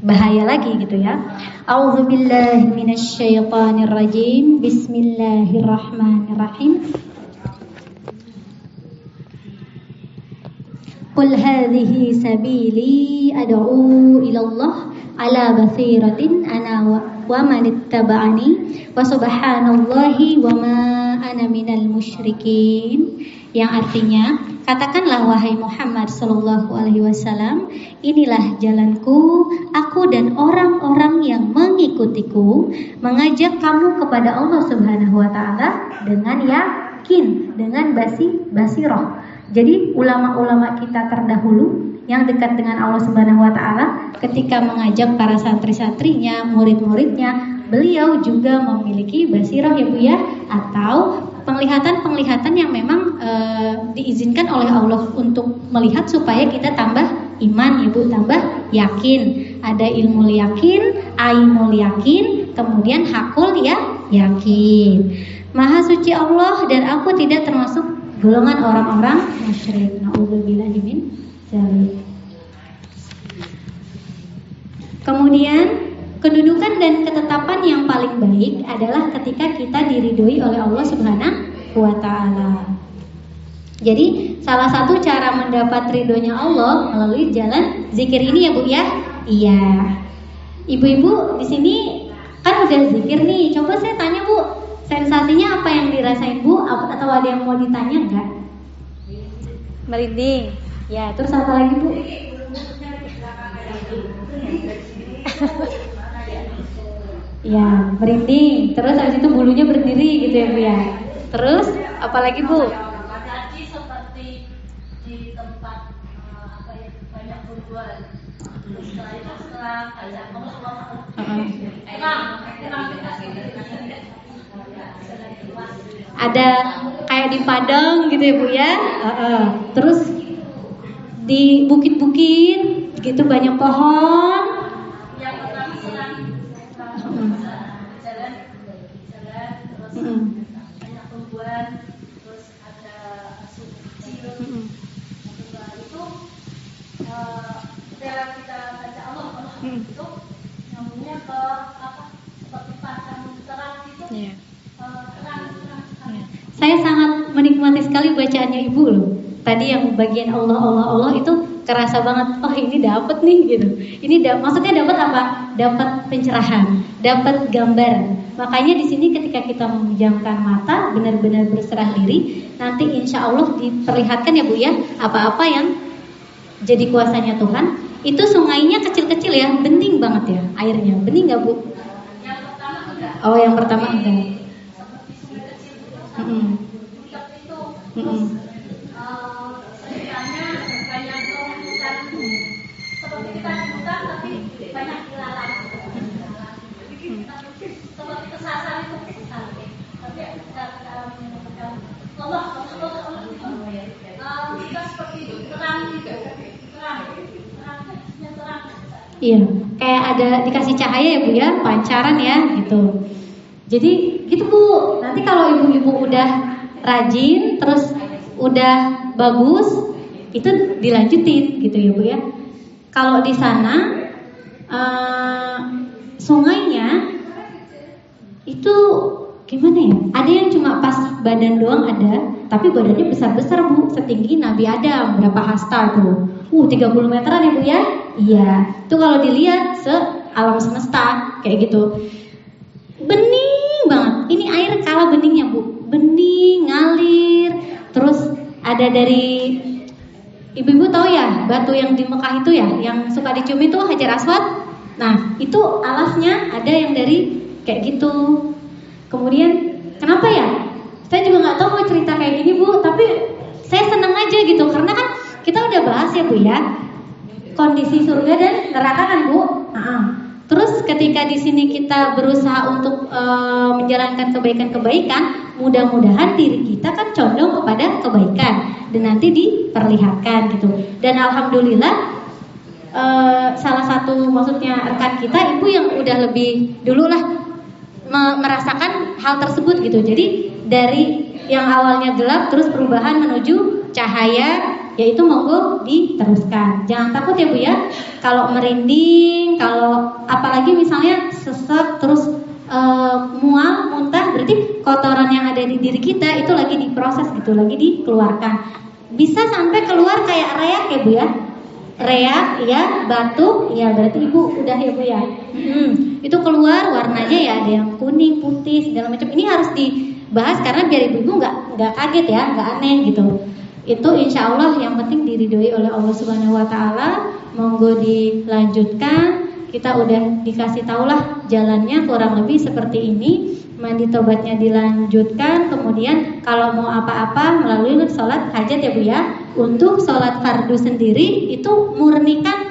bahaya lagi gitu ya. A'udzubillahi minasyaitonirrajim. Bismillahirrahmanirrahim. Qul hadhihi sabili ad'u ila Allah ala basiratin ana wa man ittaba'ani wa subhanallahi wa ma ana minal musyrikin. Yang artinya, katakanlah wahai Muhammad sallallahu alaihi wasallam, inilah jalanku, aku dan orang-orang yang mengikutiku, mengajak kamu kepada Allah Subhanahu wa taala dengan yakin, dengan basirah. Jadi ulama-ulama kita terdahulu yang dekat dengan Allah Subhanahu wa taala ketika mengajak para santri-santrinya, murid-muridnya, beliau juga memiliki basirah ya Bu ya, atau penglihatan-penglihatan yang memang diizinkan oleh Allah untuk melihat supaya kita tambah iman ya Bu, tambah yakin. Ada ilmu yakin, ainul yakin, kemudian hakul ya yakin. Maha suci Allah dan aku tidak termasuk golongan orang-orang musyrik. Na'udzubillahi min dzalik. Kemudian kedudukan dan ketetapan yang paling baik adalah ketika kita diridhoi oleh Allah Subhanahu wa taala. Jadi salah satu cara mendapat ridhonya Allah melalui jalan zikir ini ya Bu ya. Iya. Ibu-ibu di sini kan udah zikir nih. Coba saya tanya Bu, sensasinya apa yang dirasain Bu? Atau ada yang mau ditanya enggak? Merinding. Ya, terus apa lagi Bu? Ya, merinding. Terus habis itu bulunya berdiri gitu ya Bu ya. Terus apalagi Bu? Jadi seperti di tempat banyak tumbuhan. Setelah itu kayak ada kayak di Padang gitu ya Bu ya. Terus di bukit-bukit gitu banyak pohon. Yang pertama jalan terus banyak tumbuhan, terus ada sungai kecil. Setelah itu setelah kita baca Allah itu nyambungnya ke seperti padang terang gitu. Terang. Saya sangat menikmati sekali bacaannya Ibu loh. Tadi yang bagian Allah itu kerasa banget. Oh ini dapat nih gitu. Ini maksudnya dapat apa? Dapat pencerahan, dapat gambar. Makanya di sini ketika kita memejamkan mata, benar-benar berserah diri, nanti insya Allah diperlihatkan ya Bu ya, apa-apa yang jadi kuasanya Tuhan. Itu sungainya kecil-kecil ya, bening banget ya airnya. Bening nggak Bu? Yang pertama enggak. Oh yang pertama enggak. Seperti sungai kecil itu. Budak itu. Ceritanya banyak hutan. Seperti kita di hutan tapi banyak ilalang. Seperti kesasar itu. Tapi kita Allah. Kita seperti terang. Iya, kayak ada dikasih cahaya ya Bu ya, pancaran ya gitu. Jadi gitu Bu. Nanti kalau ibu-ibu udah rajin, terus udah bagus, itu dilanjutin gitu ya Bu ya. Kalau di sana sungainya itu gimana ya? Ada yang cuma pas badan doang ada, tapi badannya besar-besar Bu, setinggi Nabi Adam, berapa hasta tuh? 30 meteran ya Bu ya? Iya. Itu kalau dilihat se-alam semesta kayak gitu. Bening banget. Ini air kalah beningnya Bu. Bening, ngalir. Terus ada dari ibu-ibu tahu ya batu yang di Mekah itu ya, yang suka dicium itu Hajar Aswad. Nah, itu alasnya ada yang dari kayak gitu. Kemudian kenapa ya? Saya juga nggak tahu mau cerita kayak gini Bu, tapi saya seneng aja gitu karena kan kita udah bahas ya Bu ya kondisi surga dan neraka kan Bu. Terus ketika di sini kita berusaha untuk menjalankan kebaikan-kebaikan, mudah-mudahan diri kita kan condong kepada kebaikan dan nanti diperlihatkan gitu. Dan alhamdulillah salah satu maksudnya rekan kita ibu yang udah lebih dulu lah merasakan hal tersebut gitu. Jadi dari yang awalnya gelap terus perubahan menuju cahaya, yaitu monggo diteruskan. Jangan takut ya Bu ya. Kalau merinding, kalau apalagi misalnya sesek terus mual, muntah, berarti kotoran yang ada di diri kita itu lagi diproses gitu, lagi dikeluarkan. bisa sampai keluar kayak reak ya Bu ya. Reak ya, batuk ya, berarti Ibu udah ya Bu ya. Itu keluar warnanya ya ada yang kuning, putih, segala macam. Ini harus dibahas karena biar Ibu nggak kaget ya, nggak aneh gitu. Itu insya Allah yang penting diridhoi oleh Allah Subhanahu Wa Taala. Monggo dilanjutkan. Kita udah dikasih tahulah jalannya kurang lebih seperti ini. Mandi tobatnya dilanjutkan. Kemudian kalau mau apa-apa melalui sholat hajat ya Bu ya. Untuk sholat fardu sendiri itu murnikan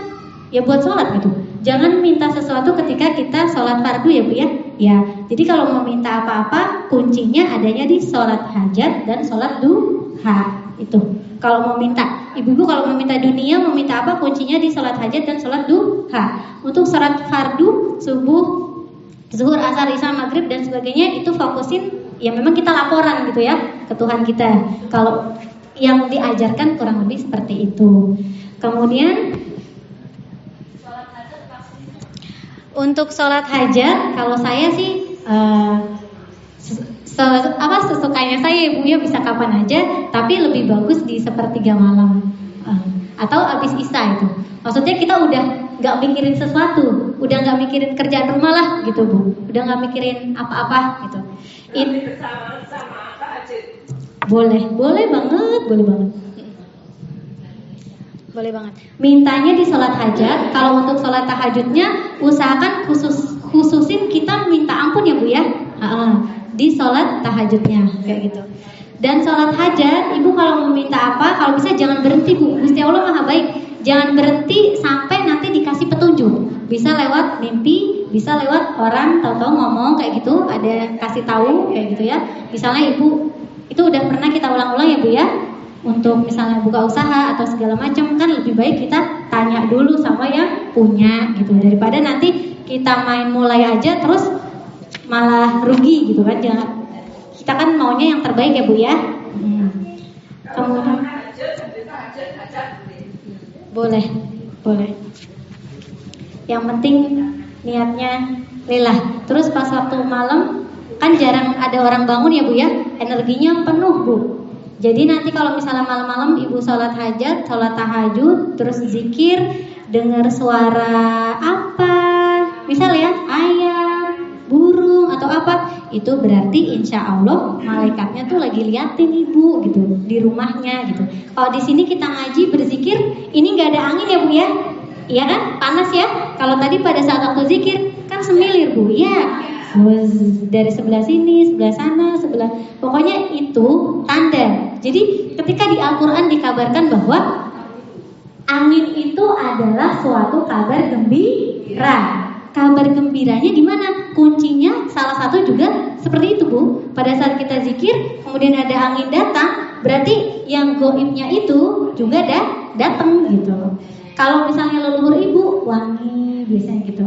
ya buat sholat gitu. Jangan minta sesuatu ketika kita sholat fardu ya Bu ya. Ya, jadi kalau mau minta apa-apa kuncinya adanya di sholat hajat dan sholat duha. Itu kalau mau minta, ibu-ibu kalau mau minta dunia, mau minta apa, kuncinya di sholat hajat dan sholat duha. Untuk sholat fardu, subuh, zuhur, asar, isya, maghrib dan sebagainya itu fokusin ya memang kita laporan gitu ya ke Tuhan kita. Kalau yang diajarkan kurang lebih seperti itu. Kemudian untuk sholat hajat, kalau saya sih sesukanya saya Ibu ya, bisa kapan aja, tapi lebih bagus di sepertiga malam atau habis isya itu. Maksudnya kita udah nggak mikirin sesuatu, udah nggak mikirin kerjaan rumah lah gitu Bu, udah nggak mikirin apa-apa gitu. Bersama tahajud. Boleh banget. Boleh banget. Mintanya di sholat hajat. Kalau untuk sholat tahajudnya usahakan khususin kita minta ampun ya Bu ya. Di sholat tahajudnya kayak gitu. Dan sholat hajat, Ibu kalau mau minta apa, kalau bisa jangan berhenti Bu. Gusti Allah Maha baik. Jangan berhenti sampai nanti dikasih petunjuk. Bisa lewat mimpi, bisa lewat orang tahu-tahu ngomong kayak gitu, ada kasih tahu kayak gitu ya. Misalnya Ibu itu udah pernah kita ulang-ulang ya Bu ya. Untuk misalnya buka usaha atau segala macam, kan lebih baik kita tanya dulu sama yang punya gitu, daripada nanti kita main mulai aja terus malah rugi gitu kan. Jangan, kita kan maunya yang terbaik ya Bu ya. Kemudian boleh. Yang penting niatnya lillah. Terus pas waktu malam kan jarang ada orang bangun ya Bu ya, energinya penuh Bu. Jadi nanti kalau misalnya malam-malam Ibu sholat hajat, sholat tahajud, terus zikir, dengar suara apa, misal ya ayam, burung atau apa, itu berarti insya Allah malaikatnya tuh lagi liatin Ibu gitu di rumahnya gitu. Kalau di sini kita ngaji berzikir, ini nggak ada angin ya Bu ya, iya kan, panas ya. Kalau tadi pada saat waktu zikir kan semilir Bu ya. Dari sebelah sini, sebelah sana, sebelah, pokoknya itu tanda. Jadi ketika di Al-Quran dikabarkan bahwa angin itu adalah suatu kabar gembira. Kabar gembiranya gimana? Kuncinya salah satu juga seperti itu Bu. Pada saat kita zikir, kemudian ada angin datang, berarti yang goibnya itu juga datang gitu. Kalau misalnya leluhur Ibu wangi biasanya gitu.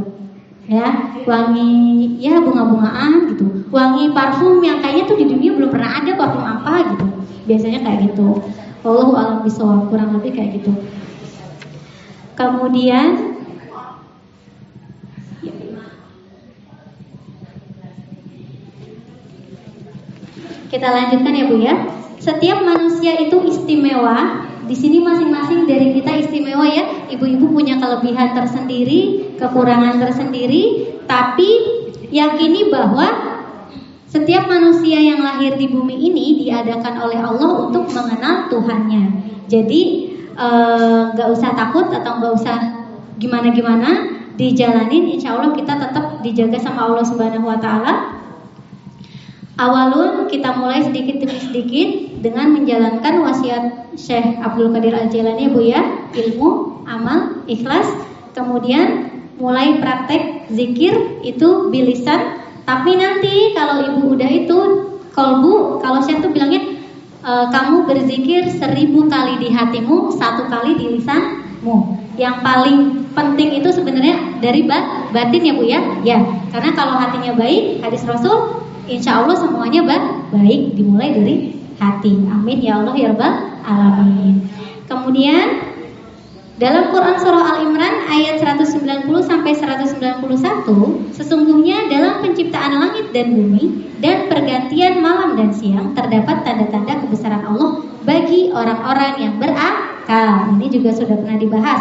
Ya, wangi ya bunga-bungaan gitu, wangi parfum yang kayaknya tuh di dunia belum pernah ada parfum apa gitu, biasanya kayak gitu. Wallahu a'lam bishawab, kurang lebih kayak gitu. Kemudian kita lanjutkan ya Bu ya. Setiap manusia itu istimewa. Di sini masing-masing dari kita istimewa ya. Ibu-ibu punya kelebihan tersendiri, kekurangan tersendiri, tapi yakini bahwa setiap manusia yang lahir di bumi ini diadakan oleh Allah untuk mengenal Tuhannya. Jadi gak usah takut atau gak usah gimana-gimana, dijalanin, insya Allah kita tetap dijaga sama Allah Subhanahu Wa Taala. Awalun kita mulai sedikit demi sedikit dengan menjalankan wasiat Syekh Abdul Qadir Al-Jailani Bu ya, ilmu, amal, ikhlas. Kemudian mulai praktek zikir itu bilisan. Tapi nanti kalau Ibu udah itu kolbu, kalau Syekh tuh bilangnya kamu berzikir 1000 kali di hatimu, 1 kali di lisanmu. Yang paling penting itu sebenarnya dari batin ya Bu ya. Ya, karena kalau hatinya baik, hadis Rasul, insya Allah semuanya baik, dimulai dari hati. Amin ya Allah ya Rabbal Alamin. Kemudian dalam Quran Surah Al-Imran ayat 190 sampai 191, sesungguhnya dalam penciptaan langit dan bumi dan pergantian malam dan siang terdapat tanda-tanda kebesaran Allah bagi orang-orang yang berakal. Ini juga sudah pernah dibahas.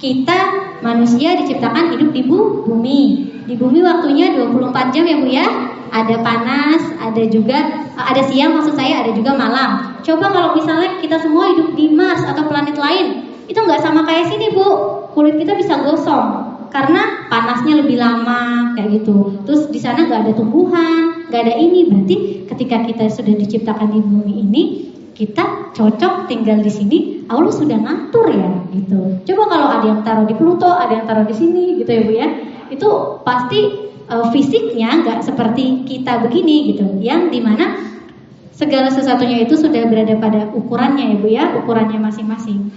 Kita manusia diciptakan hidup di bumi. Di bumi waktunya 24 jam ya Bu ya. Ada panas, ada juga ada siang maksud saya, ada juga malam. Coba kalau misalnya kita semua hidup di Mars atau planet lain, itu nggak sama kayak sini Bu. Kulit kita bisa gosong karena panasnya lebih lama kayak gitu. Terus di sana nggak ada tumbuhan, nggak ada ini. Berarti ketika kita sudah diciptakan di bumi ini, kita cocok tinggal di sini. Allah sudah ngatur ya gitu. Coba kalau ada yang taruh di Pluto, ada yang taruh di sini gitu ya Bu ya. Itu pasti fisiknya nggak seperti kita begini gitu. Yang dimana segala sesuatunya itu sudah berada pada ukurannya ya Bu ya, ukurannya masing-masing.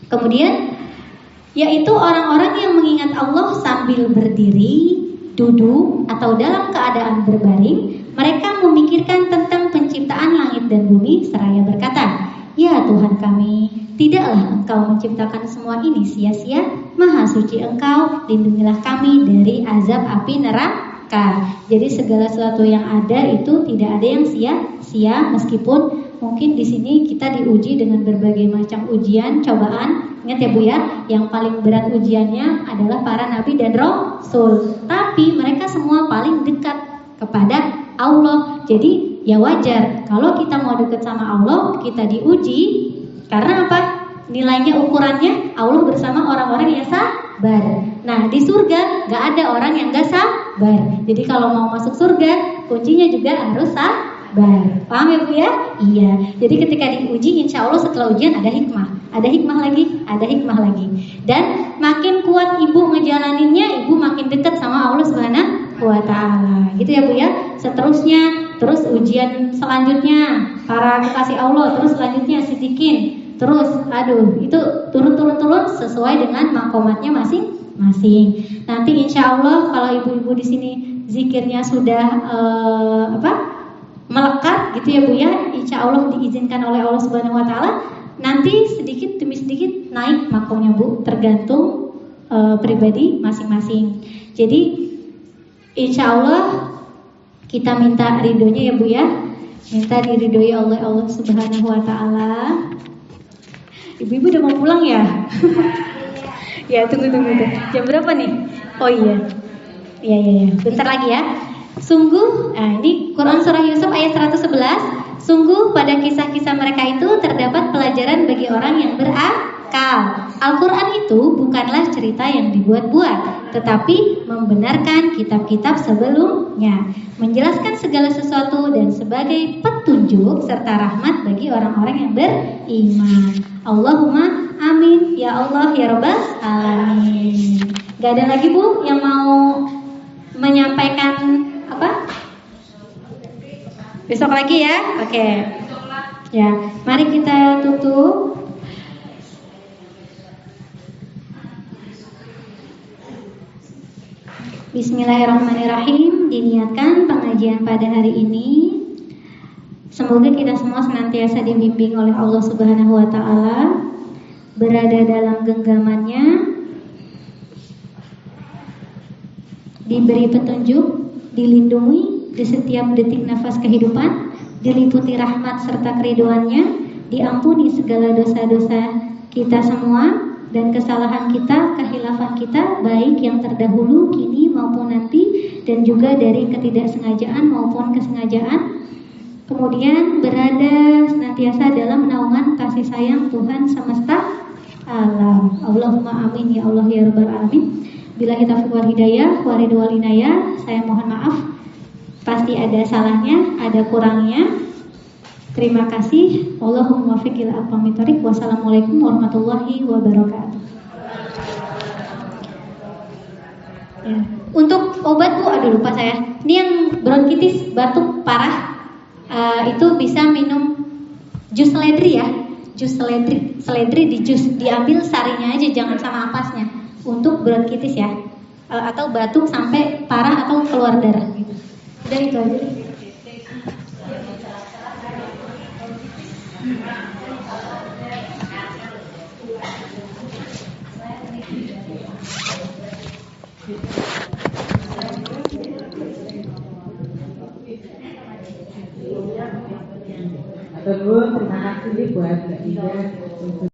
Kemudian yaitu orang-orang yang mengingat Allah sambil berdiri, duduk, atau dalam keadaan berbaring. Mereka memikirkan tentang penciptaan langit dan bumi seraya berkata, "Ya Tuhan kami, tidaklah Engkau menciptakan semua ini sia-sia. Maha suci Engkau, lindungilah kami dari azab api neraka." Jadi segala sesuatu yang ada itu tidak ada yang sia-sia, meskipun mungkin di sini kita diuji dengan berbagai macam ujian, cobaan. Ingat ya Bu ya, yang paling berat ujiannya adalah para nabi dan rasul. Tapi mereka semua paling dekat kepada Allah. Jadi ya wajar kalau kita mau dekat sama Allah, kita diuji. Karena apa? Nilainya, ukurannya Allah bersama orang-orang yang sabar. Nah di surga gak ada orang yang gak sabar. Jadi kalau mau masuk surga, kuncinya juga harus sabar. Paham ya Bu ya? Iya. Jadi ketika diuji, insya Allah setelah ujian ada hikmah. Ada hikmah lagi, ada hikmah lagi. Dan makin kuat ibu ngejalaninnya, ibu makin dekat sama Allah Subhanahu wa Ta'ala. Gitu ya Bu ya. Seterusnya, terus ujian selanjutnya para kekasih Allah, terus selanjutnya sidikin. Terus, itu turun sesuai dengan makomatnya masing-masing. Nanti insya Allah kalau ibu-ibu di sini zikirnya sudah melekat gitu ya Bu ya, insya Allah diizinkan oleh Allah Subhanahu Wa Taala. Nanti sedikit demi sedikit naik makomnya Bu, tergantung pribadi masing-masing. Jadi insya Allah kita minta ridhonya ya Bu ya, minta diridhoi oleh Allah Subhanahu Wa Taala. Ibu-ibu udah mau pulang ya? Ya tunggu. Jam berapa nih? Oh iya. Iya. Bentar lagi ya. Sungguh, ini Quran Surah Yusuf ayat 111. Sungguh pada kisah-kisah mereka itu terdapat pelajaran bagi orang yang berakal. Al-Quran itu bukanlah cerita yang dibuat-buat, tetapi membenarkan kitab-kitab sebelumnya, menjelaskan segala sesuatu dan sebagai petunjuk serta rahmat bagi orang-orang yang beriman. Allahumma amin ya Allah ya Rabbal alamin. Gak ada lagi Bu yang mau menyampaikan apa? Besok lagi ya? Oke. Ya, mari kita tutup. Bismillahirrahmanirrahim. Diniatkan pengajian pada hari ini. Semoga kita semua senantiasa dibimbing oleh Allah Subhanahu wa Ta'ala, berada dalam genggamannya, diberi petunjuk, dilindungi di setiap detik nafas kehidupan, diliputi rahmat serta keriduannya, diampuni segala dosa-dosa kita semua dan kesalahan kita, kehilafan kita, baik yang terdahulu, kini maupun nanti, dan juga dari ketidaksengajaan maupun kesengajaan. Kemudian berada senantiasa dalam naungan kasih sayang Tuhan semesta alam. Allahumma amin ya Allah ya Rabbal alamin. Billahi taufiq wal hidayah wa ridho wal inayah. Saya mohon maaf, pasti ada salahnya, ada kurangnya. Terima kasih. Allahumma waffiq ila aqwamit thoriq. Wassalamualaikum warahmatullahi wabarakatuh. Ya. Untuk obat Bu, lupa saya. Ini yang bronkitis, batuk parah, itu bisa minum jus seledri ya. Jus seledri di jus, diambil sarinya aja, jangan sama ampasnya. Untuk bronkitis ya, atau batuk sampai parah atau keluar darah gitu. Udah itu aja. Terima kasih buat Mbak Ida.